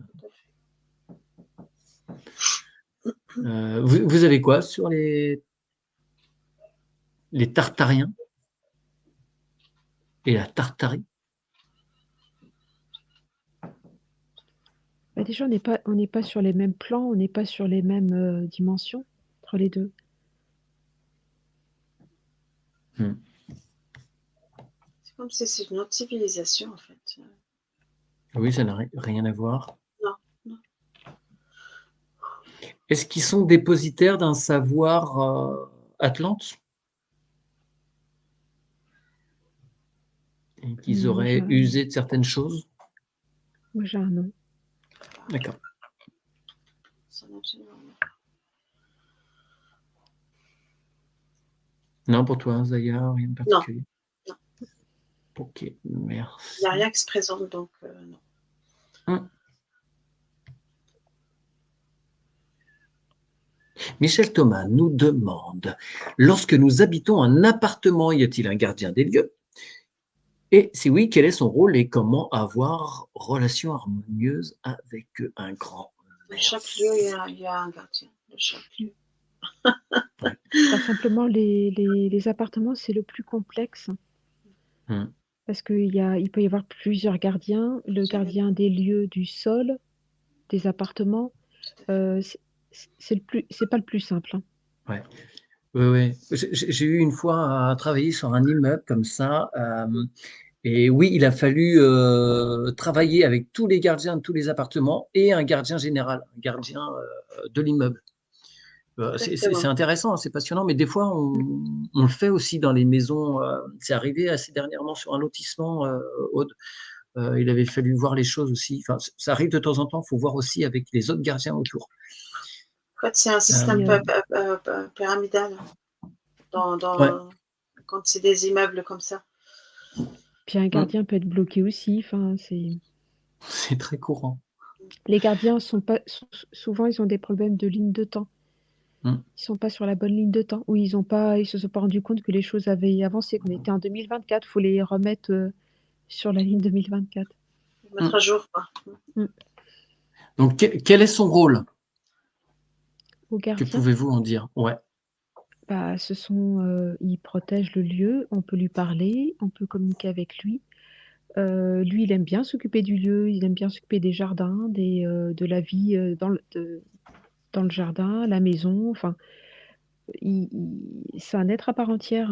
Vous avez quoi sur les Tartariens et la Tartarie? Bah, déjà, on n'est pas sur les mêmes plans, on n'est pas sur les mêmes dimensions entre les deux. C'est comme si c'est une autre civilisation, en fait. Oui, ça n'a rien à voir. Non, non. Est-ce qu'ils sont dépositaires d'un savoir atlante? Et qu'ils Moi, auraient usé de certaines choses? Moi, j'ai un nom. D'accord. Ça n'a absolument rien. Non, pour toi, Zaya, rien de particulier? Non. Ok, merci. Il n'y a rien qui se présente, donc non. Michel Thomas nous demande, lorsque nous habitons un appartement, y a-t-il un gardien des lieux? Et si oui, quel est son rôle et comment avoir relation harmonieuse avec un grand? Dans chaque lieu, il y a un gardien. De chaque lieu. Bah, simplement, les appartements, c'est le plus complexe. Parce il peut y avoir plusieurs gardiens. Le gardien des lieux, du sol, des appartements, c'est pas le plus simple. Ouais. Oui. J'ai eu une fois à travailler sur un immeuble comme ça. Et oui, il a fallu travailler avec tous les gardiens de tous les appartements et un gardien général, un gardien de l'immeuble. C'est intéressant, hein, c'est passionnant, mais des fois, on le fait aussi dans les maisons. C'est arrivé assez dernièrement sur un lotissement, Aude. Il avait fallu voir les choses aussi. Enfin, ça arrive de temps en temps, il faut voir aussi avec les autres gardiens autour. En fait, c'est un système pyramidal Ouais. quand c'est des immeubles comme ça. Puis un gardien peut être bloqué aussi. C'est très courant. Les gardiens souvent, ils ont des problèmes de ligne de temps. Ils sont pas sur la bonne ligne de temps, ou ils se sont pas rendus compte que les choses avaient avancé, qu'on était en 2024. Il faut les remettre sur la ligne 2024. Mettre à jour, quoi. Donc, quel est son rôle? Au Que gardien, pouvez-vous en dire? Ouais. bah, il protège le lieu, on peut lui parler, on peut communiquer avec lui. Lui, il aime bien s'occuper du lieu, il aime bien s'occuper des jardins, de la vie dans le jardin, la maison. Enfin, c'est un être à part entière.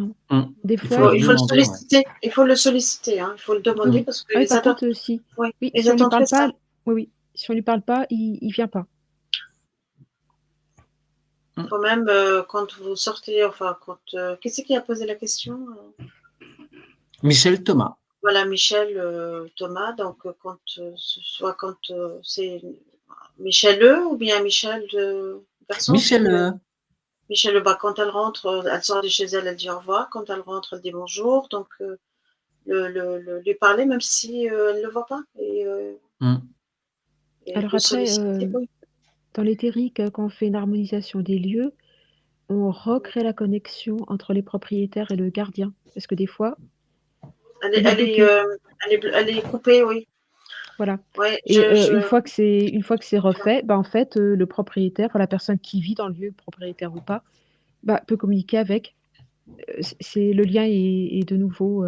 Des fois, il faut le solliciter. Ouais. Il faut le solliciter. Il faut le demander parce que par contre, si on lui parle pas, si on lui parle pas, il vient pas. Quand même, quand vous sortez, qui c'est qui a posé la question? Michel Thomas. Voilà, Michel Thomas. Donc, quand c'est Michel E ou bien Michel garçon? Michel E. Michel E, quand elle rentre, elle sort de chez elle, elle dit au revoir. Quand elle rentre, elle dit bonjour. Donc, lui parler, même si elle ne le voit pas. Alors après, dans l'éthérique, quand on fait une harmonisation des lieux, on recrée la connexion entre les propriétaires et le gardien. Parce que des fois, elle est coupée, oui. Voilà. Ouais, et une fois que c'est refait, en fait, le propriétaire, la personne qui vit dans le lieu, propriétaire ou pas, peut communiquer avec. Le lien est de nouveau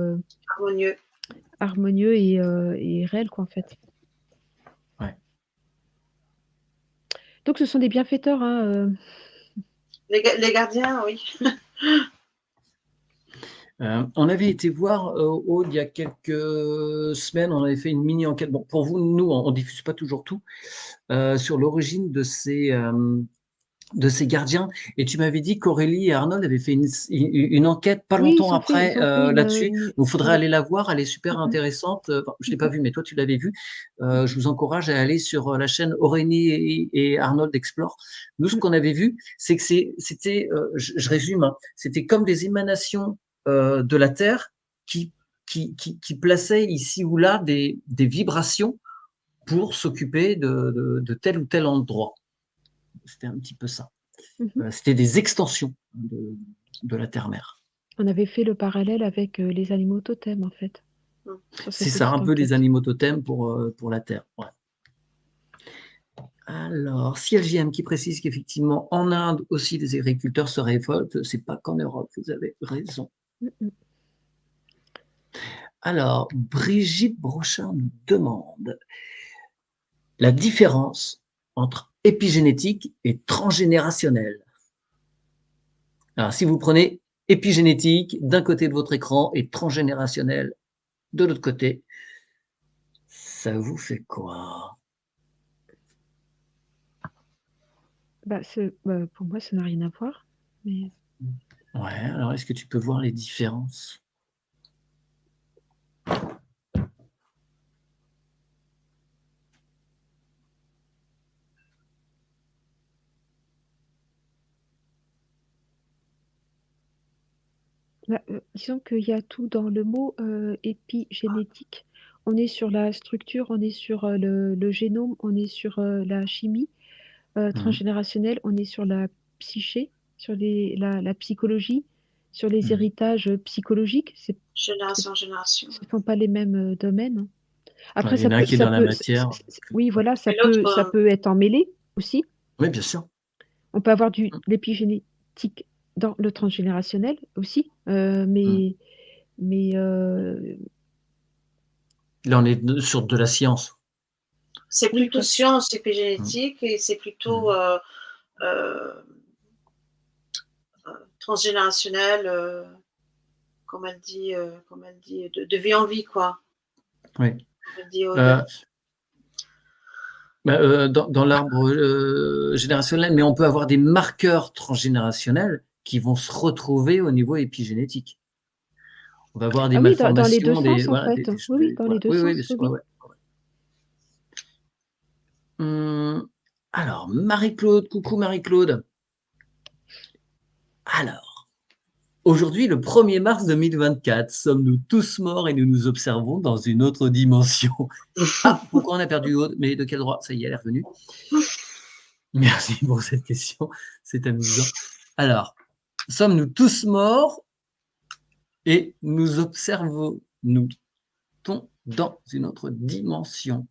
harmonieux et réel, quoi, en fait. Ouais. Donc, ce sont des bienfaiteurs. Les gardiens, oui. On avait été voir Aude, il y a quelques semaines, on avait fait une mini enquête. Bon, pour vous, nous, on diffuse pas toujours tout sur l'origine de ces gardiens. Et tu m'avais dit qu'Aurélie et Arnold avaient fait une enquête pas longtemps après là-dessus. Donc, il faudrait aller la voir. Elle est super intéressante. Je l'ai pas vue, mais toi, tu l'avais vue. Je vous encourage à aller sur la chaîne Aurélie et Arnold Explore. Nous, ce qu'on avait vu, c'est que c'était, je résume, hein, c'était comme des émanations de la Terre qui qui plaçait ici ou là des vibrations pour s'occuper de tel ou tel endroit. C'était un petit peu ça. C'était des extensions de la terre-mère. On avait fait le parallèle avec les animaux totems, en fait. C'est ça, un peu les animaux totems pour la terre. Ouais. Alors, CLJM qui précise qu'effectivement, en Inde aussi, les agriculteurs se révoltent. C'est pas qu'en Europe, vous avez raison. Alors, Brigitte Brochard nous demande la différence entre épigénétique et transgénérationnel. Alors, si vous prenez épigénétique d'un côté de votre écran et transgénérationnel de l'autre côté, ça vous fait quoi? Pour moi, ça n'a rien à voir. Mais... Ouais, alors est-ce que tu peux voir les différences? Disons qu'il y a tout dans le mot épigénétique. On est sur la structure, on est sur le génome, on est sur la chimie. Transgénérationnel, on est sur la psyché, sur la psychologie, sur les héritages psychologiques. Génération en génération. Ce ne sont pas les mêmes domaines. Après, il y en a un qui est dans la matière. Oui, voilà, ça peut être emmêlé aussi. Oui, bien sûr. On peut avoir de l'épigénétique dans le transgénérationnel aussi, mais là, on est sur de la science. C'est plutôt science épigénétique et c'est plutôt transgénérationnel, comme elle dit, de vie en vie, quoi. Oui. Dans l'arbre générationnel, mais on peut avoir des marqueurs transgénérationnels qui vont se retrouver au niveau épigénétique. On va avoir des malformations. Dans les deux sens, en fait. Oui, dans les deux sens. Oui, bien sûr. Alors, Marie-Claude, coucou Marie-Claude. Alors, aujourd'hui, le 1er mars 2024, sommes-nous tous morts et nous nous observons dans une autre dimension? Ah, pourquoi on a perdu l'autre? Mais de quel droit? Ça y est, elle est revenue. Merci pour cette question, c'est amusant. Alors, sommes-nous tous morts et nous observons-nous dans une autre dimension?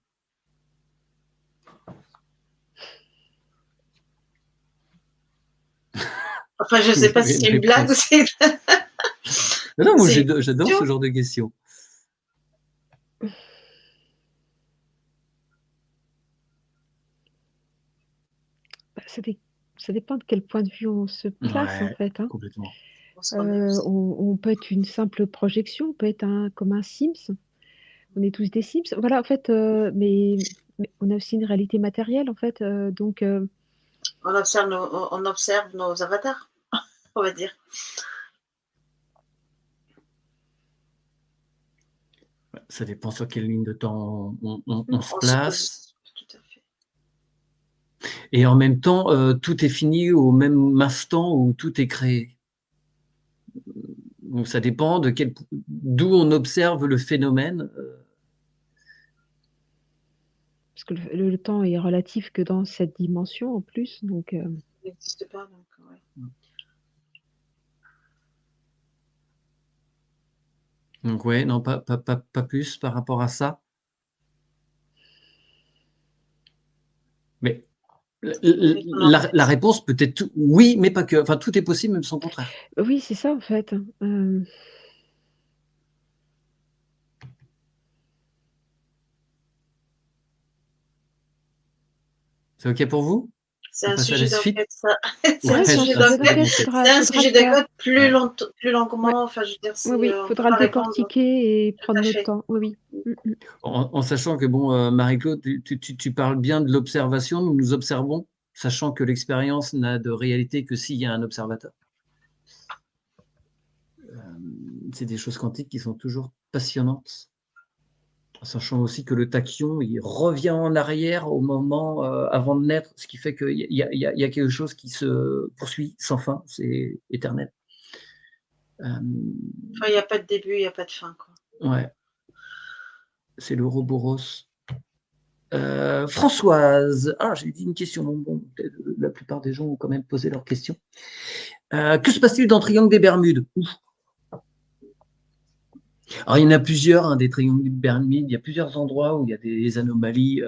Enfin, je ne sais pas si c'est une blague ou c'est... Non, moi j'adore ce genre de questions. Ça dépend de quel point de vue on se place, en fait. Complètement. On peut être une simple projection, on peut être comme un Sims. On est tous des Sims. Voilà, en fait, mais on a aussi une réalité matérielle, en fait. Donc, on observe nos avatars, on va dire. Ça dépend sur quelle ligne de temps on se place. Tout à fait. Et en même temps, tout est fini au même instant où tout est créé. Donc ça dépend d'où on observe le phénomène. Parce que le temps est relatif que dans cette dimension en plus. Donc, il n'existe pas, donc ouais. Donc ouais, non, pas plus par rapport à ça. Mais la réponse peut être oui, mais pas que. Enfin, tout est possible, même son contraire. Oui, c'est ça en fait. C'est OK pour vous? C'est un sujet d'enquête, ça. C'est Ouais, un sujet d'enquête. C'est un sujet d'enquête plus longuement. Ouais. Enfin, je veux dire, Oui, il faudra le décortiquer et prendre notre temps. Oui. En sachant que, bon, Marie-Claude, tu parles bien de l'observation, nous observons, sachant que l'expérience n'a de réalité que s'il y a un observateur. C'est des choses quantiques qui sont toujours passionnantes. En sachant aussi que le tachyon, il revient en arrière au moment avant de naître, ce qui fait qu'il y a quelque chose qui se poursuit sans fin, c'est éternel. Enfin, il n'y a pas de début, il n'y a pas de fin, quoi. Ouais, c'est l'Ouroboros. Françoise, j'ai dit une question. Bon, la plupart des gens ont quand même posé leur question. Que se passe-t-il dans le triangle des Bermudes? Ouf. Alors, il y en a plusieurs, hein, des triangles des Bermudes. Il y a plusieurs endroits où il y a des anomalies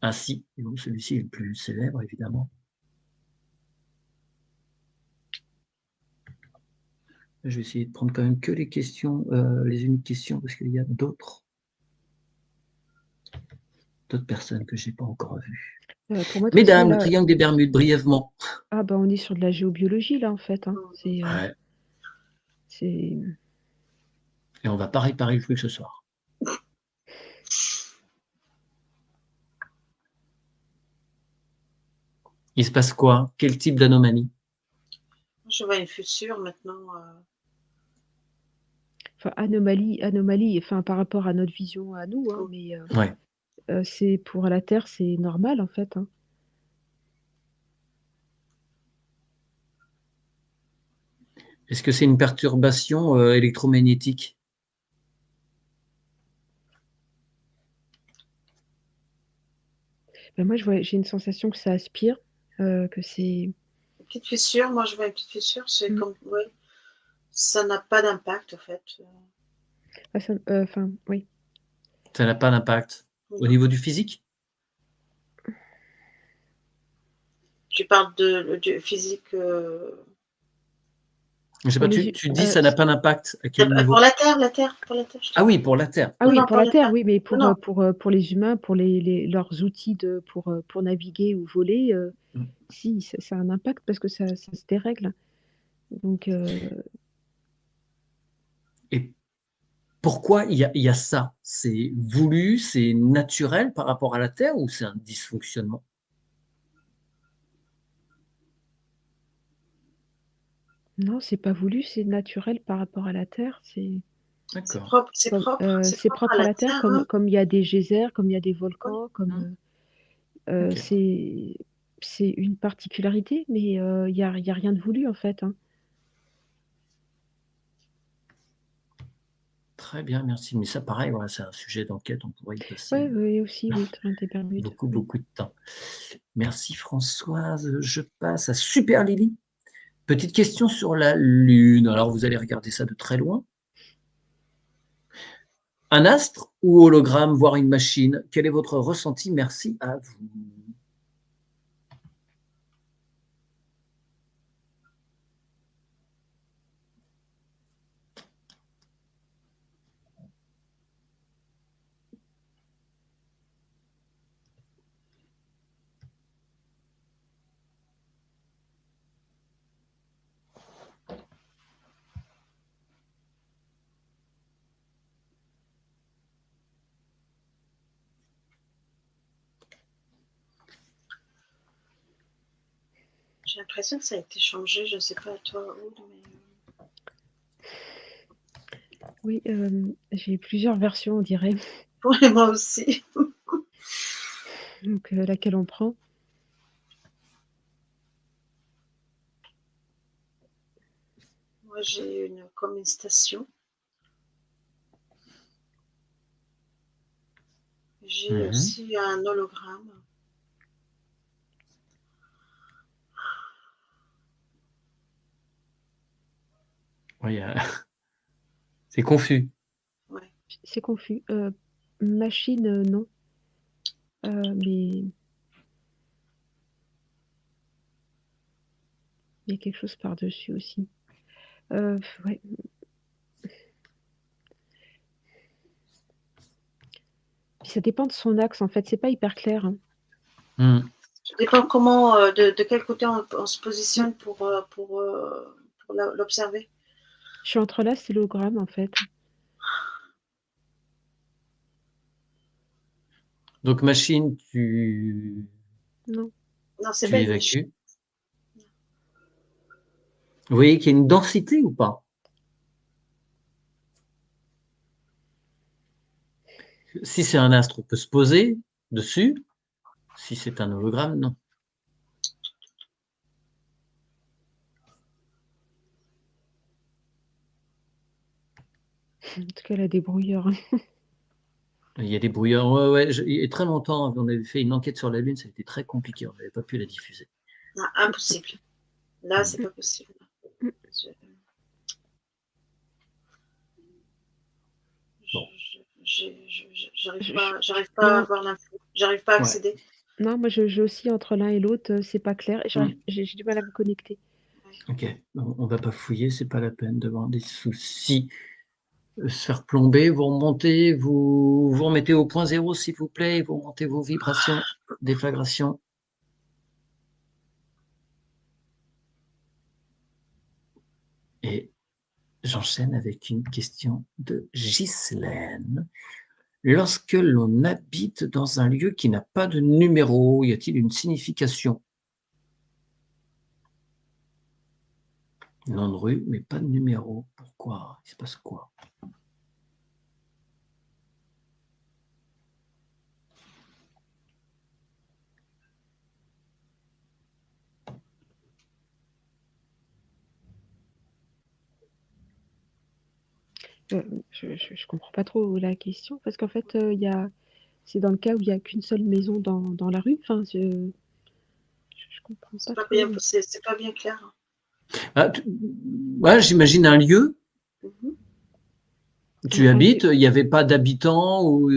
ainsi. Et donc, celui-ci est le plus célèbre, évidemment. Je vais essayer de prendre quand même que les questions, les uniques questions, parce qu'il y a d'autres personnes que je n'ai pas encore vues. Pour moi, de toute façon, Mesdames, le là, triangle des Bermudes, brièvement. on est sur de la géobiologie, là, en fait. Hein. Ouais. C'est... Et on va pas réparer le truc ce soir. Il se passe quoi? Quel type d'anomalie? Je vois une fissure maintenant. Enfin, anomalie, enfin, par rapport à notre vision à nous, hein, mais Ouais. c'est pour la Terre, c'est normal, en fait. Hein. Est-ce que c'est une perturbation électromagnétique? Ben, moi, j'ai une sensation que ça aspire, que c'est... Une petite fissure, moi je vois une petite fissure, c'est comme, ouais, ça n'a pas d'impact en fait. Enfin, oui. Ça n'a pas d'impact. Au Non. niveau du physique? Tu parles de physique. Je sais pas, tu dis ça n'a pas d'impact. À quel niveau? Pour la Terre, pour la Terre. Ah oui, pour la Terre. Ah Non, oui, non, pour la Terre, Terre. oui, mais Non, non. pour les humains, pour leurs outils pour naviguer ou voler, si, ça a un impact parce que ça se dérègle. Donc, Et pourquoi il y a ça? C'est voulu, c'est naturel par rapport à la Terre ou c'est un dysfonctionnement? non, c'est pas voulu, c'est naturel par rapport à la Terre. C'est D'accord. C'est comme, propre, c'est c'est propre à propre à la la Terre, Terre. Hein. comme il y a des geysers, comme il y a des volcans, Mmh. euh, Ok. c'est c'est une particularité, mais il y a rien de voulu en fait. Hein. Très bien, merci. Mais ça, pareil, voilà, c'est un sujet d'enquête, on pourrait y passer Ouais, oui, aussi, oui, train des Bermudes. beaucoup, Oui. beaucoup de temps. Merci Françoise. Je passe à Super Lily. Petite question sur la Lune. Alors, vous allez regarder ça de très loin. Un astre ou hologramme, voire une machine? Quel est votre ressenti? Merci à vous. J'ai l'impression que ça a été changé, je ne sais pas à toi où, mais. Oui, j'ai plusieurs versions, on dirait. Ouais, moi aussi. Donc, laquelle on prend? Moi j'ai comme une station. J'ai aussi un hologramme. Oui, c'est confus. Ouais. C'est confus. Machine, non. Mais il y a quelque chose par-dessus aussi. Ouais. Puis ça dépend de son axe, en fait. C'est pas hyper clair. Hein. Ça dépend comment, de quel côté on se Mm. positionne pour l'observer. Je suis entre l'as et l'hologramme, en fait. Donc, machine, tu Non. Non, c'est pas une machine. évacues. Vous voyez qu'il y a une densité ou pas? Si c'est un astre, on peut se poser dessus. Si c'est un hologramme, non. En tout cas, la débrouilleur. Il y a des brouilleurs. Ouais, ouais. Il y a très longtemps, on avait fait une enquête sur la Lune, ça a été très compliqué, on n'avait pas pu la diffuser. Ah, impossible. Là, c'est pas possible. Mm. Je- Bon. J'arrive pas à Non, avoir l'info. J'arrive pas à Ouais. accéder. non, moi je aussi entre l'un et l'autre, c'est pas clair. J'ai du mal à me connecter. Ok, on va pas fouiller, c'est pas la peine d'avoir des soucis. Se faire plomber, vous remontez, vous remettez au point zéro s'il vous plaît, vous remontez vos vibrations, déflagration. Et j'enchaîne avec une question de Ghislaine. Lorsque l'on habite dans un lieu qui n'a pas de numéro, y a-t-il une signification? Nom de rue, mais pas de numéro. Pourquoi? Il se passe quoi? Je comprends pas trop la question parce qu'en fait, c'est dans le cas où il y a qu'une seule maison dans la rue. Enfin, je comprends pas trop. C'est pas bien clair. Ah, ouais, j'imagine un lieu. Mhm. Tu Un habites, lieu. il n'y avait pas d'habitants ou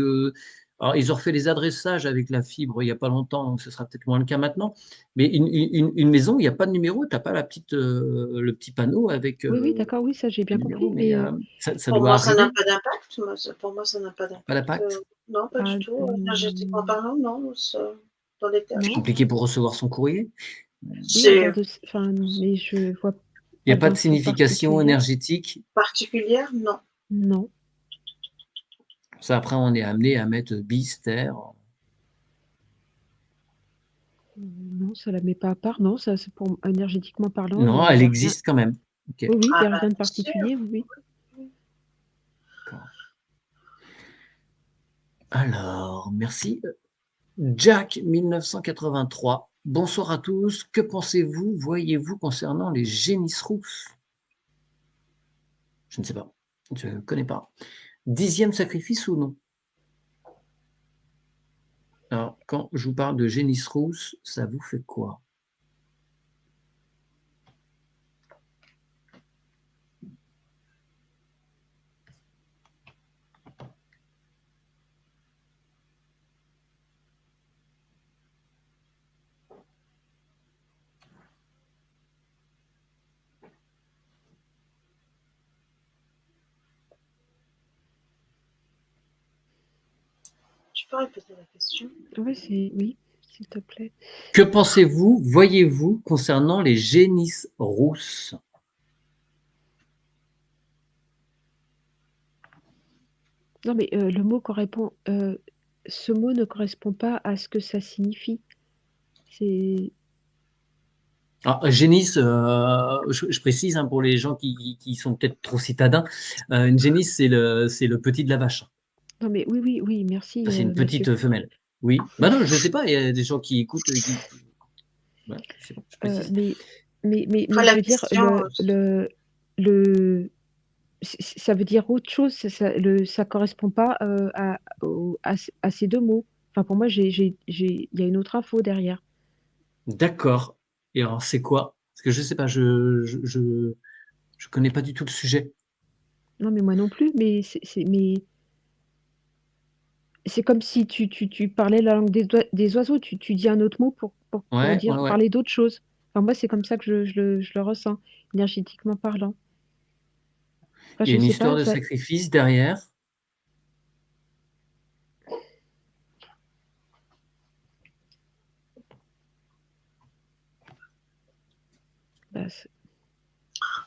alors ils ont refait les adressages avec la fibre il n'y a pas longtemps, donc ce sera peut-être moins le cas maintenant. Mais une maison, il n'y a pas de numéro, tu n'as pas le petit panneau avec Oui, d'accord, oui, ça j'ai bien le numéro, compris, mais mais ça Pour doit moi, ça n'a arriver, pas d'impact. Pour moi, ça n'a pas pas d'impact. d'impact. Non, pas du tout. Énergétiquement parlant, non. Dans les termes. C'est non. compliqué pour recevoir son courrier. Oui, C'est enfin, mais je vois Il n'y pas a pas de d'infos signification particulières. énergétique. particulière, non. Non. Ça, après, on est amené à mettre bis, terre. Non, ça la met pas à part. Non, ça, c'est pour énergétiquement parlant, Non, il elle y a rien. existe quand même. Ok. Oui, il Ah y a bah, rien de bien sûr. particulier, oui. D'accord. Alors, merci. Jack 1983. Bonsoir à tous. Que pensez-vous, voyez-vous concernant les génisses rousses? Je ne sais pas. Je ne connais pas. 10e sacrifice ou non? Alors, quand je vous parle de génisses rousses, ça vous fait quoi? Tu peux répéter la question? Oui, s'il te plaît. Que pensez-vous, voyez-vous concernant les génisses rousses? Non, mais le mot correspond. Ce mot ne correspond pas à ce que ça signifie. C'est. Alors, génisse, je précise hein, pour les gens qui sont peut-être trop citadins, une génisse, c'est le petit de la vache. Non, mais oui, merci, C'est une monsieur. petite femelle. Oui. Bah non, je ne sais pas, il y a des gens qui écoutent. Voilà, je sais pas, je précise. Mais Après, je la veux dire, question, le, ça veut dire autre chose. Ça correspond pas à ces deux mots. Enfin, pour moi, il y a une autre info derrière. D'accord. Et alors, c'est quoi? Parce que je ne sais pas, je connais pas du tout le sujet. Non, mais moi non plus. Mais c'est comme si tu parlais la langue des oiseaux. Tu dis un autre mot pour Ouais, ouais, dire ouais. parler d'autre chose. Enfin, moi, c'est comme ça que je le ressens, énergétiquement parlant. Après, Il y a je une sais histoire pas, de sacrifice derrière. bah,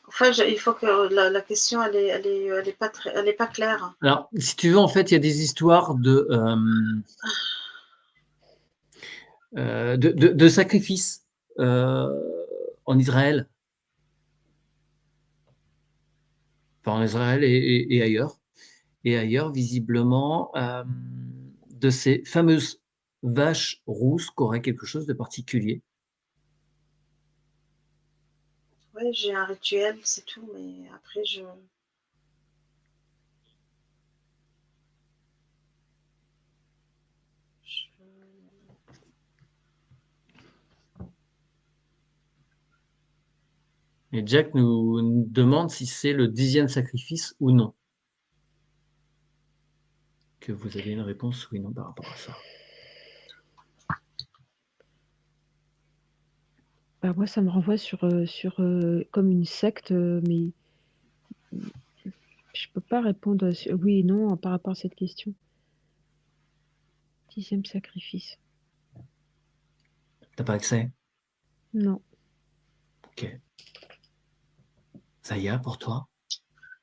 enfin, il faut que la question, elle est pas claire. Alors, si tu veux, en fait, il y a des histoires de sacrifices en Israël. Enfin, en Israël et ailleurs. Et ailleurs, visiblement, de ces fameuses vaches rousses qui auraient quelque chose de particulier. Ouais, j'ai un rituel, c'est tout, mais après, Et Jack nous demande si c'est le 10e sacrifice ou non. Que vous avez une réponse oui, non par rapport à ça. Bah, moi, ça me renvoie sur comme une secte, mais je peux pas répondre oui et non par rapport à cette question. 10e sacrifice. T'as pas accès? Non. Ok. Ça y est, pour toi?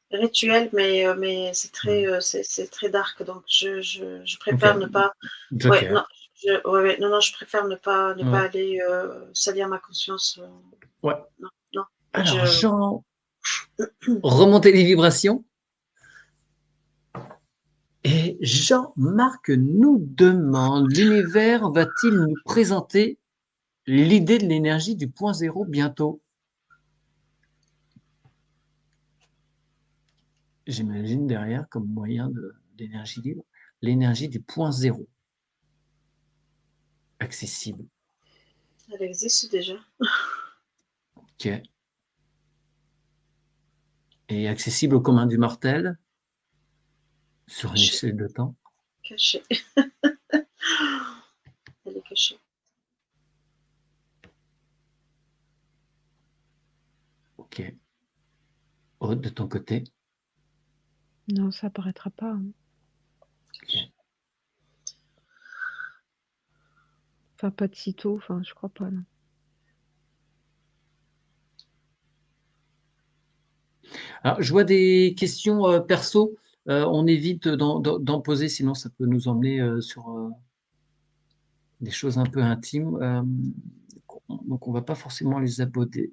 Rituel, mais c'est très dark, donc je préfère Ok. ne pas. Ouais, Joker. non, non, je préfère ne pas Ouais. aller salir ma conscience. Ouais. Non, non. Alors, Jean, remonter les vibrations. Et Jean-Marc nous demande, l'univers va-t-il nous présenter l'idée de l'énergie du point zéro bientôt? J'imagine derrière comme moyen d'énergie libre, l'énergie du point zéro, accessible. Elle existe déjà. Ok. Et accessible au commun du mortel sur une échelle de temps. Cachée. Elle est cachée. Ok. Aude, de ton côté? Non, ça apparaîtra pas. Hein. Ok. Enfin, pas de sitôt, enfin, je crois pas. Non. Alors, je vois des questions perso. On évite d'en poser, sinon ça peut nous emmener sur des choses un peu intimes. Donc, on ne va pas forcément les aborder.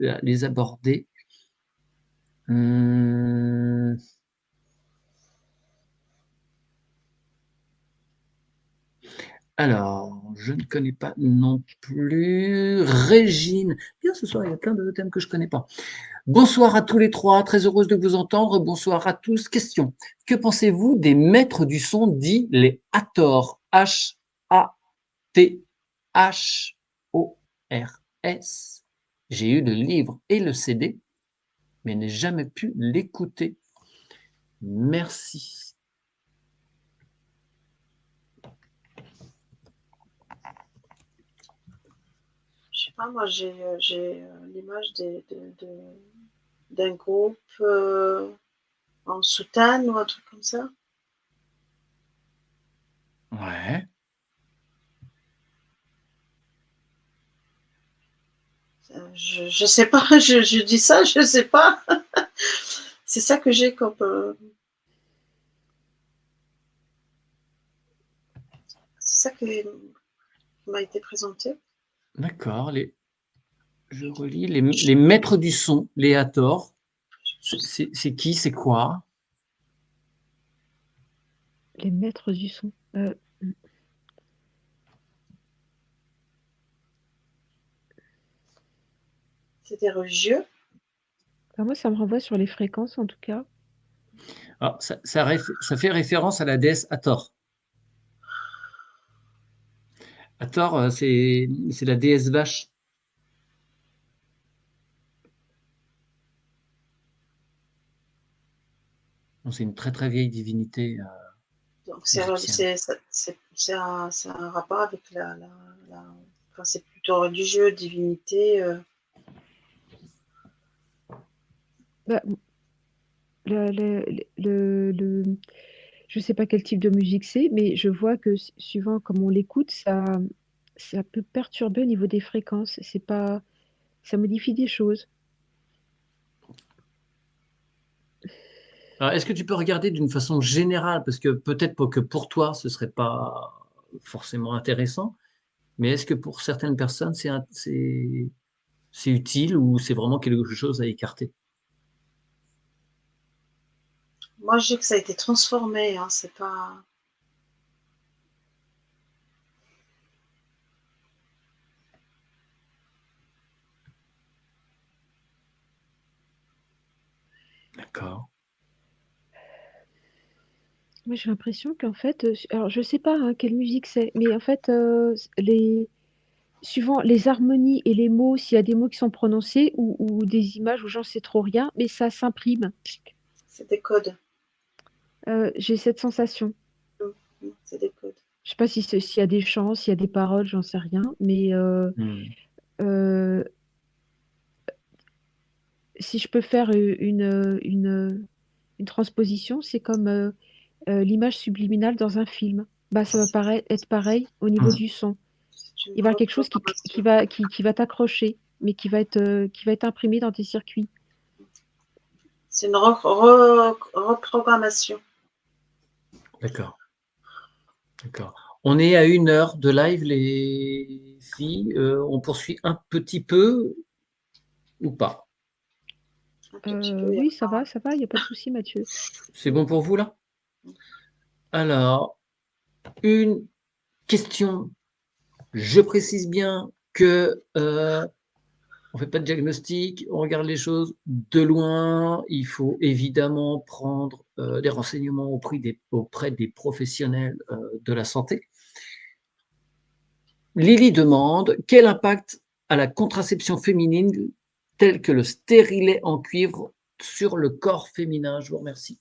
Alors, je ne connais pas non plus. Régine. Bien, ce soir, il y a plein de thèmes que je ne connais pas. Bonsoir à tous les trois, très heureuse de vous entendre. Bonsoir à tous. Question. Que pensez-vous des maîtres du son dits les Hathors? H-A-T-H-O-R-S. J'ai eu le livre et le CD, mais n'ai jamais pu l'écouter. Merci. Je sais pas, moi j'ai l'image d'un groupe en soutane ou un truc comme ça. Ouais. Je sais pas, je dis ça, je sais pas. C'est ça que j'ai comme. C'est ça qui m'a été présenté. D'accord. Je relis les maîtres du son, les Hathors. C'est qui? C'est quoi? Les maîtres du son. C'est des religieux. Enfin, moi, ça me renvoie sur les fréquences, en tout cas. Alors, ça fait référence à la déesse Hathor. Hathor, c'est la déesse vache. C'est une très très vieille divinité Donc égyptienne. c'est un rapport avec enfin, c'est plutôt religieux, divinité. Bah, je sais pas quel type de musique c'est, mais je vois que suivant comme on l'écoute, ça peut perturber au niveau des fréquences. C'est pas, ça modifie des choses. Alors, est-ce que tu peux regarder d'une façon générale, parce que peut-être que pour toi, ce serait pas forcément intéressant, mais est-ce que pour certaines personnes, c'est utile ou c'est vraiment quelque chose à écarter? Moi, je dis que ça a été transformé, hein, c'est pas. D'accord. Moi, j'ai l'impression qu'en fait, alors je sais pas hein, quelle musique c'est, mais en fait, les suivant les harmonies et les mots, s'il y a des mots qui sont prononcés ou des images où j'en sais trop rien, mais ça s'imprime. C'est des codes. J'ai cette sensation. C'est des codes. Je sais pas s'il y a des chants, s'il y a des paroles, j'en sais rien, mais si je peux faire une transposition, c'est comme l'image subliminale dans un film. Bah, ça va être pareil au niveau du son. C'est une Il va y avoir quelque chose reprogrammation. qui va t'accrocher, mais qui va être imprimé dans tes circuits. C'est une reprogrammation. D'accord. D'accord. On est à 1 heure de live, les filles. On poursuit un petit peu ou pas? Un tout petit peu, Oui, ça va, il n'y a pas de souci, Mathieu. C'est bon pour vous là? Alors, une question. Je précise bien que on fait pas de diagnostic, on regarde les choses de loin. Il faut évidemment prendre des renseignements auprès des professionnels de la santé. Lily demande quel impact a la contraception féminine telle que le stérilet en cuivre sur le corps féminin? Je vous remercie.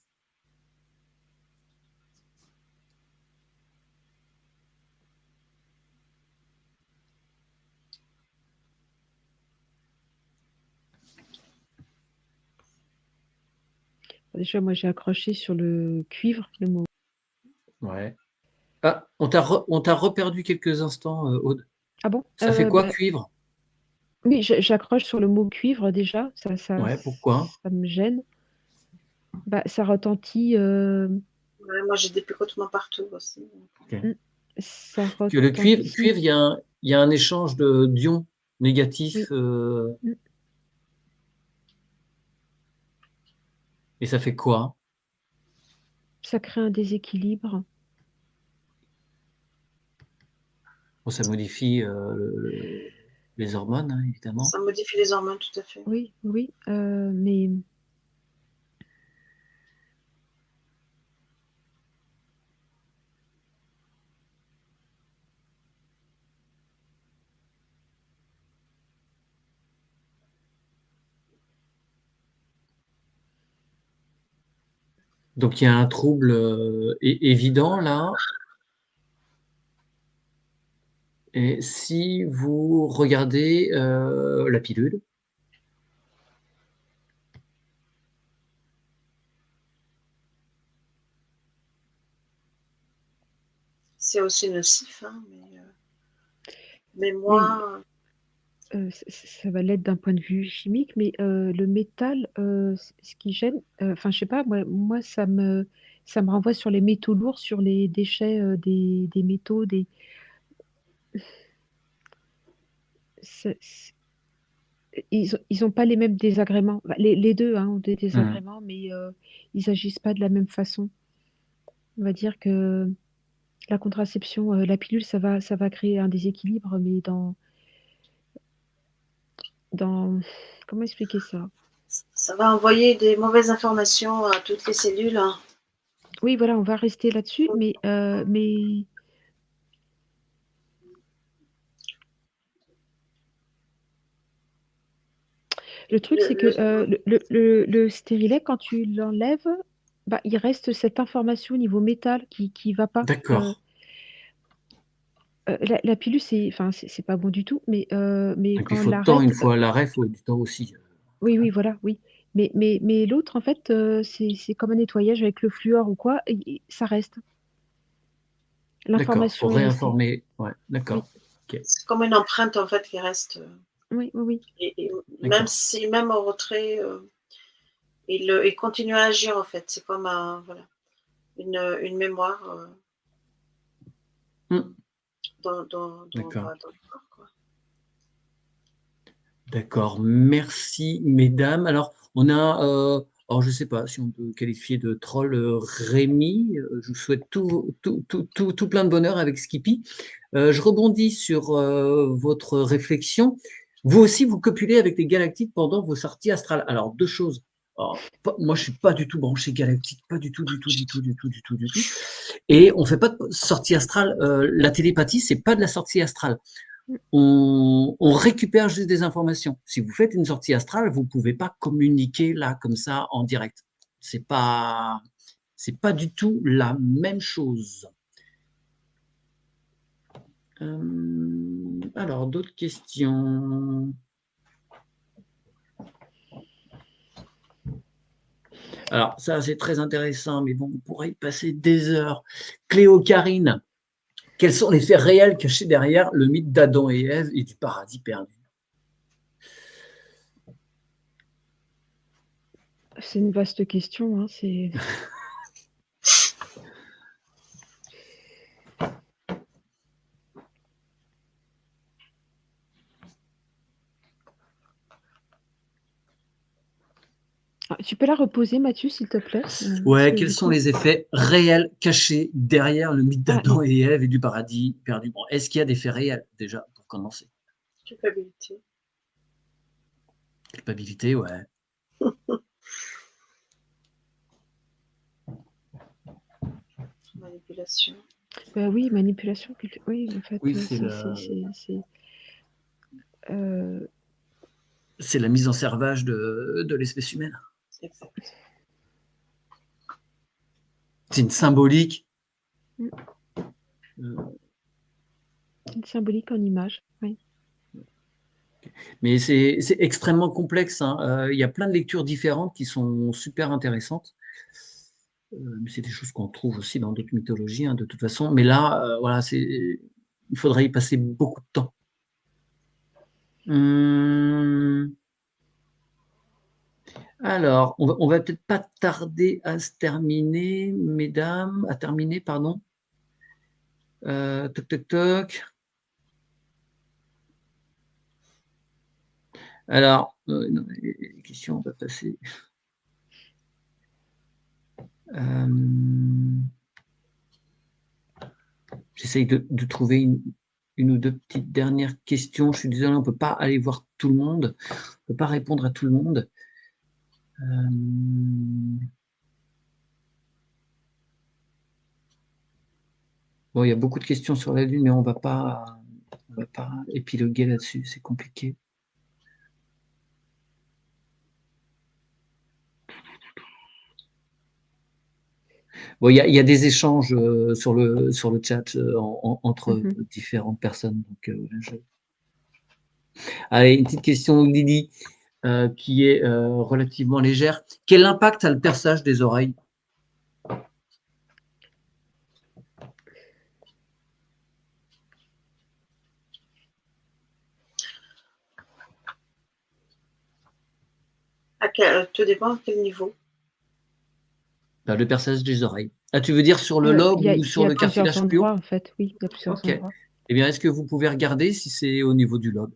Déjà, moi, j'ai accroché sur le cuivre, le mot. Ouais. Ah, on t'a reperdu quelques instants, Aude. Ah bon? Ça fait quoi, Bah, cuivre? oui, j'accroche sur le mot cuivre déjà, Ouais, pourquoi? ça me gêne. Bah, ça retentit, Ouais, moi, j'ai des picotements partout aussi. Okay. Ça Que le cuivre, retentit. il y a un échange d'ions négatifs Oui. et ça fait quoi? Ça crée un déséquilibre. Bon, ça modifie les hormones, hein, évidemment. Ça modifie les hormones, tout à fait. Oui, oui, mais Donc il y a un trouble évident là. Et si vous regardez la pilule, C'est aussi nocif, hein, mais oui, moi, ça va l'être d'un point de vue chimique, mais le métal, ce qui gêne, enfin, je sais pas, moi ça me renvoie sur les métaux lourds, sur les déchets des métaux, c'est- ils ont pas les mêmes désagréments. Bah, les deux hein, ont des désagréments, mais ils agissent pas de la même façon. On va dire que la contraception, la pilule, ça va créer un déséquilibre, mais dans, comment expliquer ça? ça va envoyer des mauvaises informations à toutes les cellules, hein. Oui, voilà, on va rester là-dessus, mais le truc, c'est que le stérilet, quand tu l'enlèves, bah, il reste cette information au niveau métal qui va pas. d'accord. La pilule, enfin, c'est pas bon du tout, mais Donc il quand on faut de temps, une l'arrête, fois l'arrêt, il faut du temps aussi. oui, oui, voilà, oui. Mais l'autre, en fait, c'est comme un nettoyage avec le fluor ou quoi, ça reste. D'accord, faut L'information est restée. réinformer. Ouais, Oui, d'accord. Ok, C'est comme une empreinte, en fait, qui reste. oui, oui, oui. Et d'accord. même au retrait, il continue à agir, en fait. C'est comme voilà, une mémoire Hmm, bah, d'accord. dans le corps, quoi. D'accord. Merci, mesdames. Alors, on a, alors je ne sais pas si on peut qualifier de troll Rémi. Je vous souhaite tout plein de bonheur avec Skippy. Je rebondis sur votre réflexion. Vous aussi, vous copulez avec les galactiques pendant vos sorties astrales. Alors, deux choses. Alors, moi, je suis pas du tout branché galactique, pas du tout, du tout, du tout, du tout, du tout, du tout. Et on fait pas de sortie astrale. La télépathie, c'est pas de la sortie astrale. on récupère juste des informations. Si vous faites une sortie astrale, vous ne pouvez pas communiquer là, comme ça, en direct. C'est pas du tout la même chose. Alors, d'autres questions? Alors, ça, c'est très intéressant, mais bon, on pourrait y passer des heures. Cléo Karine, quels sont les faits réels cachés derrière le mythe d'Adam et Ève et du paradis perdu? C'est une vaste question. Hein, c'est... Tu peux la reposer, Mathieu, s'il te plaît? Ouais, quels sont les effets réels cachés derrière le mythe d'Adam et Ève et du paradis perdu? Bon, est-ce qu'il y a des faits réels, déjà, pour commencer? Culpabilité. Culpabilité, ouais. Manipulation. Oui, manipulation. Oui, en fait, Oui, c'est la mise en servage de l'espèce humaine. Exact. C'est une symbolique. Une symbolique en image, oui. Mais c'est extrêmement complexe. Hein. Il y a plein de lectures différentes qui sont super intéressantes. Mais c'est des choses qu'on trouve aussi dans d'autres mythologies, hein, de toute façon. Mais là, voilà, il faudrait y passer beaucoup de temps. Alors, on va peut-être pas tarder à se terminer, mesdames, à terminer, pardon. Toc, toc, toc. Alors, les questions, on va passer. J'essaye de trouver une ou deux petites dernières questions. Je suis désolé, on ne peut pas aller voir tout le monde. On ne peut pas répondre à tout le monde. Bon, il y a beaucoup de questions sur la Lune, mais on ne va pas épiloguer là-dessus. C'est compliqué. Bon, il y a des échanges sur le chat entre différentes personnes. Donc, allez, une petite question, Lydie, qui est relativement légère. Quel impact a le perçage des oreilles? Tout dépend à quel niveau. Le perçage des oreilles. Ah, tu veux dire sur le lobe ou sur le cartilage plus haut? En fait, oui, il y a plusieurs endroits. Eh bien, est-ce que vous pouvez regarder si c'est au niveau du lobe?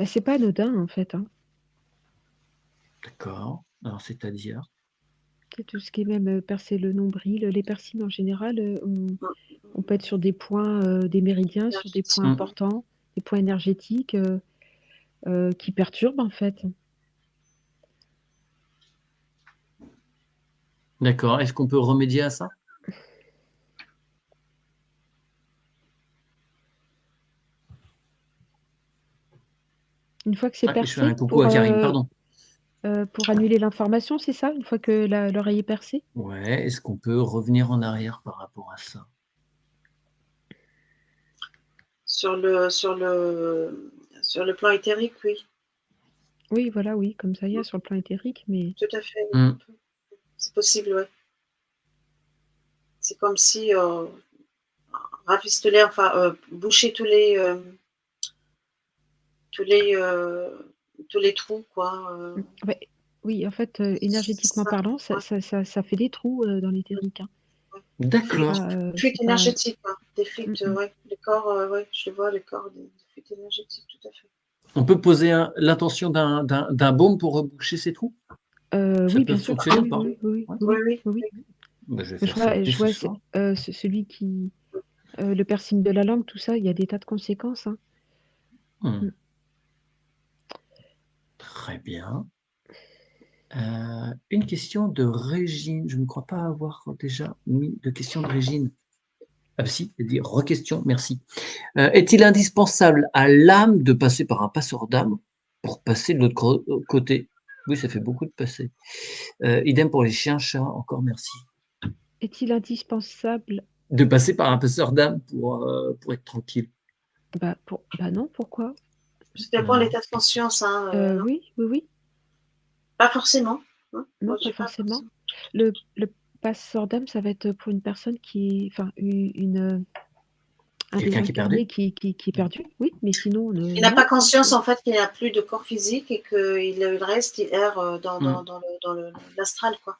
C'est pas anodin, en fait. Hein. D'accord. Alors, c'est-à-dire? C'est tout ce qui est même percer le nombril. Les piercings, en général, on peut être sur des points, des méridiens, sur des points importants, des points énergétiques qui perturbent, en fait. D'accord. Est-ce qu'on peut remédier à ça? Une fois que c'est percé, je fais un coucou à Karine, pardon. Pour annuler l'information, c'est ça? Une fois que l'oreille est percée? Ouais. Est-ce qu'on peut revenir en arrière par rapport à ça? Sur le plan éthérique, oui. Oui, voilà, oui, comme ça y est, sur le plan éthérique, mais... Tout à fait, c'est possible, oui. C'est comme si rafistoler, enfin boucher tous les trous, quoi. Ouais, oui, en fait, énergétiquement parlant, ça fait des trous dans l'éthérique. Hein. D'accord. Fuite énergétique, hein, des fuites, ouais. Les corps, ouais, je le vois, les corps, des fuites énergétiques, tout à fait. On peut poser l'intention d'un baume pour reboucher ces trous? Oui, bien sûr. Fonctionner ou pas? Oui. Bah, je vais faire je vois celui qui... le piercing de la langue, tout ça, il y a des tas de conséquences. Hein. Très bien. Une question de Régine. Je ne crois pas avoir déjà mis de question de Régine. Ah, si, il dit re-question, merci. Est-il indispensable à l'âme de passer par un passeur d'âme pour passer de l'autre côté? Oui, ça fait beaucoup de passer. Idem pour les chiens, chats, encore merci. Est-il indispensable? De passer par un passeur d'âme pour être tranquille. Bah non, pourquoi? Ça dépend de l'état de conscience, hein, non? Oui, oui, oui. Pas forcément, hein. Non, Moi, pas j'ai pas forcément. forcément. Le passeur d'âme, ça va être pour une personne qui, enfin, un Quelqu'un qui est perdu? désincarné qui est perdu, oui, mais sinon, Il n'a non. pas conscience en fait qu'il n'a plus de corps physique et qu'il reste, il erre dans l'astral, quoi.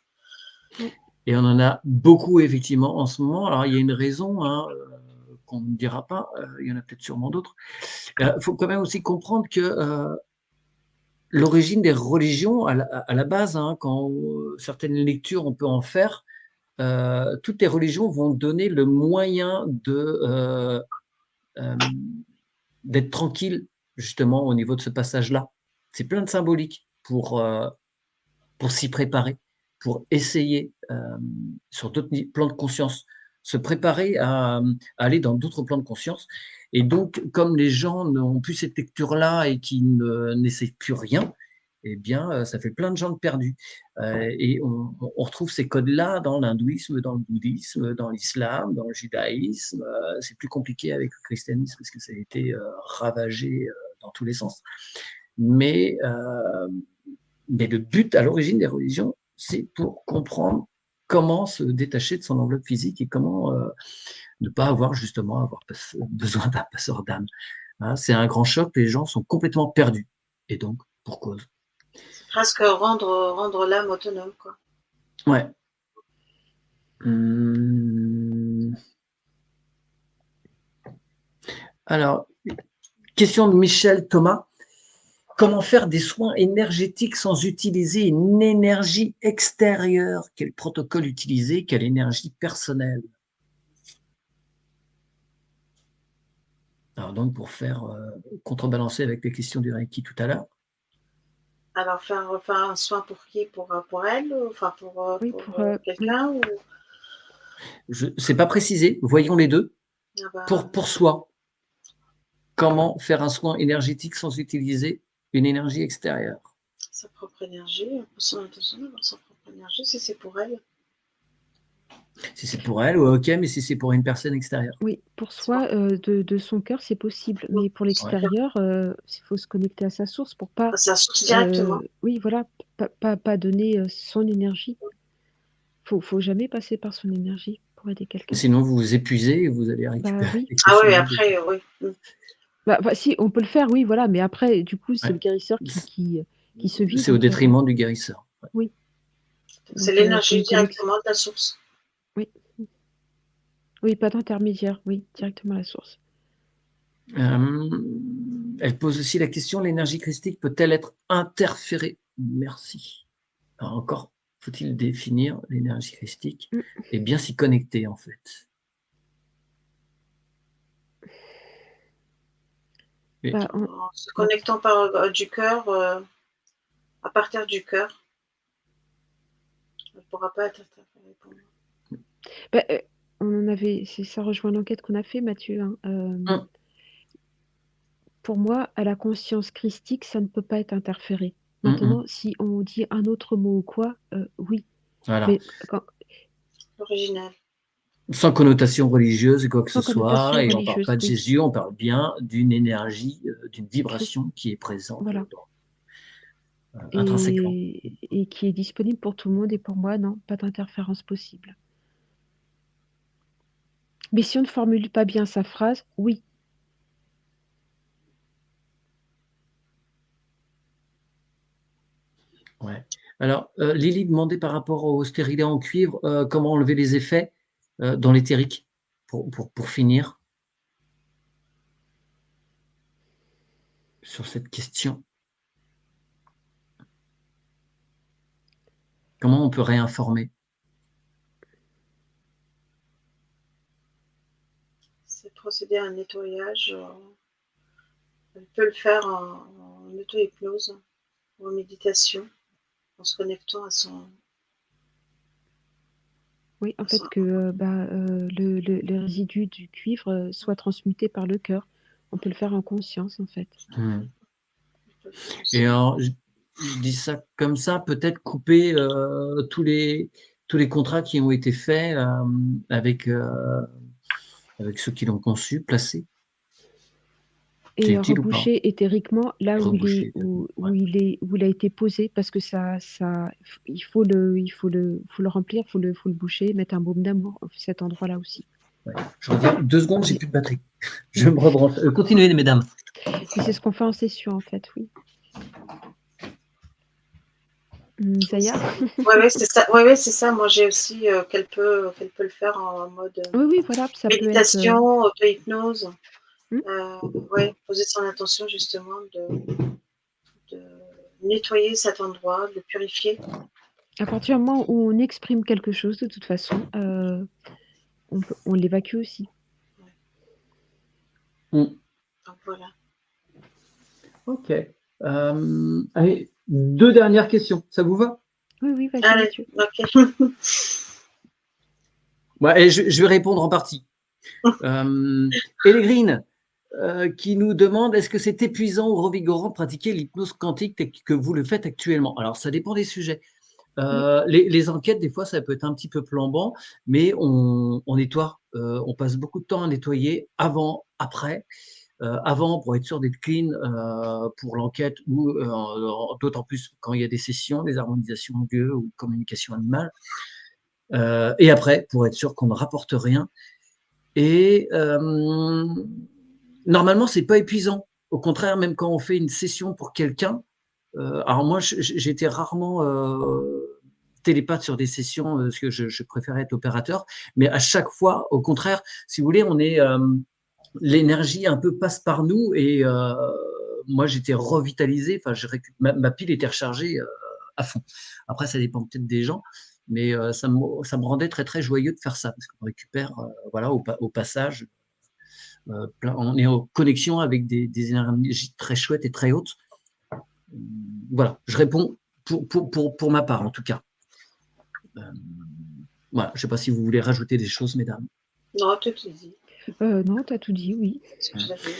Et on en a beaucoup effectivement en ce moment. Alors il y a une raison, hein, qu'on ne dira pas, il y en a peut-être sûrement d'autres. Faut quand même aussi comprendre que, l'origine des religions à la base, hein, quand, certaines lectures on peut en faire, toutes les religions vont donner le moyen hem, d'être tranquille justement au niveau de ce passage-là. C'est plein de symbolique pour s'y préparer, pour essayer, sur d'autres plans de conscience, se préparer à aller dans d'autres plans de conscience. Et donc, comme les gens n'ont plus cette lecture-là et qui n'essayent plus rien, eh bien, ça fait plein de gens de perdus. Et on retrouve ces codes-là dans l'hindouisme, dans le bouddhisme, dans l'islam, dans le judaïsme. C'est plus compliqué avec le christianisme parce que ça a été ravagé dans tous les sens. Mais le but à l'origine des religions, c'est pour comprendre comment se détacher de son enveloppe physique et comment ne pas avoir justement besoin d'un passeur d'âme. Hein, c'est un grand choc, les gens sont complètement perdus. Et donc, pour cause. C'est presque rendre l'âme autonome, quoi. Ouais. Hum. Alors, question de Michel Thomas. Comment faire des soins énergétiques sans utiliser une énergie extérieure? Quel protocole utiliser? Quelle énergie personnelle? Alors donc pour faire, contrebalancer avec les questions du Reiki tout à l'heure. Alors faire un soin pour qui? Pour elle? Enfin Oui, oui. quelqu'un ou? C'est pas précisé, voyons les 2. Ah bah, Pour soi, comment faire un soin énergétique sans utiliser une énergie extérieure? sa propre énergie, son intention d'avoir sa propre énergie, si c'est pour elle. Si c'est pour elle, OK, mais si c'est pour une personne extérieure? Oui, pour C'est pour soi, de son cœur, c'est possible, oui, mais pour Ouais. l'extérieur, il faut se connecter à sa source pour pas, à sa source directement. oui, voilà, pas donner, son énergie. Faut jamais passer par son énergie pour aider quelqu'un. Sinon vous vous épuisez et vous allez Bah récupérer oui. quelque Ah oui, chose d'autre. après, oui. Bah, si, on peut le faire, oui, voilà, mais après, du coup, c'est Ouais. le guérisseur qui se vide, C'est au en fait, hein. détriment du guérisseur. Oui, C'est donc faut l'énergie une connexion. directement de la source. Oui, oui, pas d'intermédiaire, oui, directement à la source. Elle pose aussi la question: «L'énergie christique peut-elle être interférée?» Merci. Alors encore faut-il définir l'énergie christique Mmh. et bien s'y connecter, en fait. Mais Bah, En se en connectant par, du cœur, à partir du cœur, elle ne pourra pas être interférée pour moi. bah, on en avait ça rejoint l'enquête qu'on a fait, Mathieu, hein, mmh, pour moi, à la conscience christique, ça ne peut pas être interféré. mmh mh. Maintenant, si on dit un autre mot ou quoi, oui, Voilà. mais quand Original. Sans connotation religieuse et quoi que ce sans connotation soit et on parle religieuse, pas de oui, Jésus, on parle bien d'une énergie, d'une cris vibration qui est présente, voilà, intrinsèquement. et qui est disponible pour tout le monde et pour moi, non, pas d'interférence possible. Mais si on ne formule pas bien sa phrase, oui. Ouais. Alors, Lily demandait par rapport au stérilet en cuivre, comment enlever les effets, dans l'éthérique? Pour finir sur cette question. Comment on peut réinformer? C'est procéder à un nettoyage, elle peut le faire en auto-hypnose ou en méditation, en se connectant à son Oui, en fait, que le résidu du cuivre soit transmuté par le cœur. On peut le faire en conscience, en fait. Et alors, je dis ça comme ça, peut-être couper tous les contrats qui ont été faits avec ceux qui l'ont conçu, placé. C'est Et utile ou pas? reboucher éthériquement là où Reboucher, ouais. où il a été posé, parce que il faut le remplir, faut le boucher, mettre un baume d'amour à cet endroit-là aussi. Ouais. Je reviens 2 secondes, j'ai plus de batterie. Je me rebranche. Continuez, mesdames. Et c'est ce qu'on fait en session, en fait, oui. Zaya? Ouais, c'est ça. Ouais, c'est ça. Moi, j'ai aussi qu'elle peut le faire en mode Oui, voilà, ça peut être. méditation, auto-hypnose. Hmm. Ouais, poser son intention justement de nettoyer cet endroit, de le purifier. À partir du moment où on exprime quelque chose, de toute façon, on l'évacue aussi. Donc voilà. Ok. Allez, 2 dernières questions. Ça vous va? Oui, vas-y, Allez, Mathieu. ok. Ouais, et je vais répondre en partie. Ellegrine, qui nous demande: est-ce que c'est épuisant ou revigorant de pratiquer l'hypnose quantique que vous le faites actuellement? Alors, ça dépend des sujets. Les enquêtes, des fois, ça peut être un petit peu plombant, mais on nettoie. On passe beaucoup de temps à nettoyer avant, après. Avant, pour être sûr d'être clean pour l'enquête, ou d'autant plus quand il y a des sessions, des harmonisations de lieux ou communication animale. Et après, pour être sûr qu'on ne rapporte rien. Et normalement, c'est pas épuisant. Au contraire, même quand on fait une session pour quelqu'un, alors moi, j'étais rarement télépathe sur des sessions parce que je préférais être opérateur, mais à chaque fois, au contraire, si vous voulez, on est l'énergie un peu passe par nous et moi, j'étais revitalisé. Enfin, ma pile était rechargée à fond. Après, ça dépend peut-être des gens, mais ça me rendait très très joyeux de faire ça parce qu'on récupère, voilà, au passage. On est en connexion avec des énergies très chouettes et très hautes. Voilà, je réponds pour ma part en tout cas. Voilà, je ne sais pas si vous voulez rajouter des choses, mesdames. Non, tout est dit. Non, tu as tout dit, oui. C'est ce que j'avais.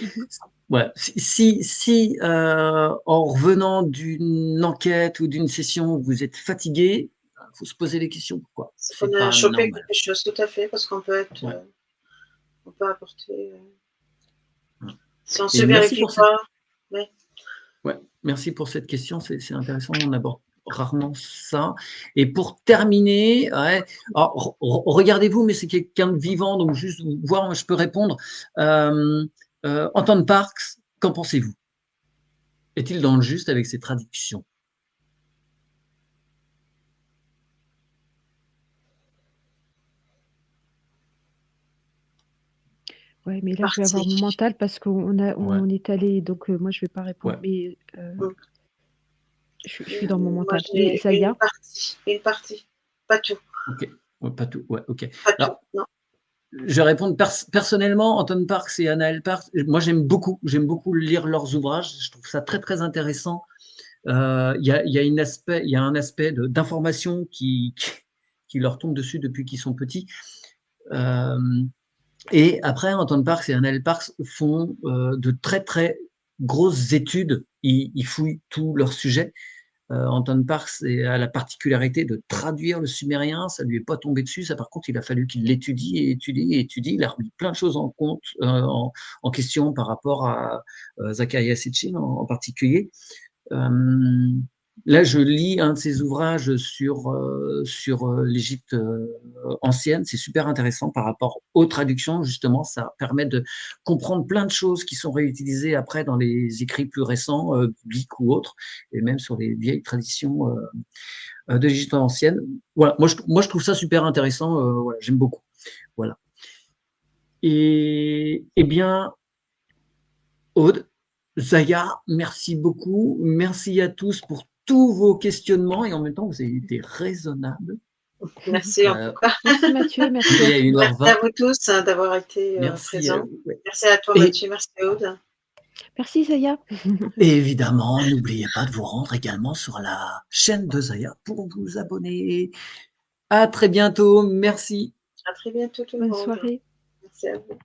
Ouais. Si en revenant d'une enquête ou d'une session, vous êtes fatigué, il faut se poser les questions pourquoi. C'est C'est qu'on a pas chopé normal. quelque chose, tout à fait, parce qu'on peut être, Ouais. on peut apporter. Si on ne Et se vérifie pas, ouais. Ouais, merci pour cette question, c'est intéressant, on aborde rarement ça. Et pour terminer, ouais, alors, regardez-vous, mais c'est quelqu'un de vivant, donc juste voir, je peux répondre. Anton Parks, qu'en pensez-vous? Est-il dans le juste avec ses traductions? Ouais, mais là, je vais avoir mon mental parce qu'on est allé, donc moi, je vais pas répondre. Ouais. Mais je suis dans mon Moi, mental. j'ai Et Zaya? une partie, pas tout. Ok, ouais, pas tout. Ouais, ok. Pas Alors, tout, non. je vais répondre personnellement, Anton Parks et Anaël Parks. Moi, j'aime beaucoup lire leurs ouvrages. Je trouve ça très très intéressant. Il y a un aspect d'information qui leur tombe dessus depuis qu'ils sont petits. Et après, Anton Parks et Anaël Parks font de très très grosses études. Ils fouillent tous leurs sujets. Anton Parks a la particularité de traduire le sumérien, ça lui est pas tombé dessus. Ça, par contre, il a fallu qu'il l'étudie et étudie et étudie. Il a remis plein de choses en compte, en question par rapport à Zecharia Sitchin en particulier. Là, je lis un de ses ouvrages sur l'Égypte ancienne. C'est super intéressant par rapport aux traductions. Justement, ça permet de comprendre plein de choses qui sont réutilisées après dans les écrits plus récents, bibliques ou autres, et même sur les vieilles traditions de l'Égypte ancienne. Voilà, moi, je trouve ça super intéressant. Voilà, j'aime beaucoup. Voilà. Et bien, Aude, Zaya, merci beaucoup. Merci à tous pour tous vos questionnements et en même temps, vous avez été raisonnables. Merci en tout cas. Merci Mathieu, merci à Il est tous. 1h20. Merci à vous tous d'avoir été présents. Merci à toi Mathieu, merci Aude. Merci Zaya. Et évidemment, n'oubliez pas de vous rendre également sur la chaîne de Zaya pour vous abonner. À très bientôt. Merci. À très bientôt tout le Bonne monde. soirée. Merci à vous.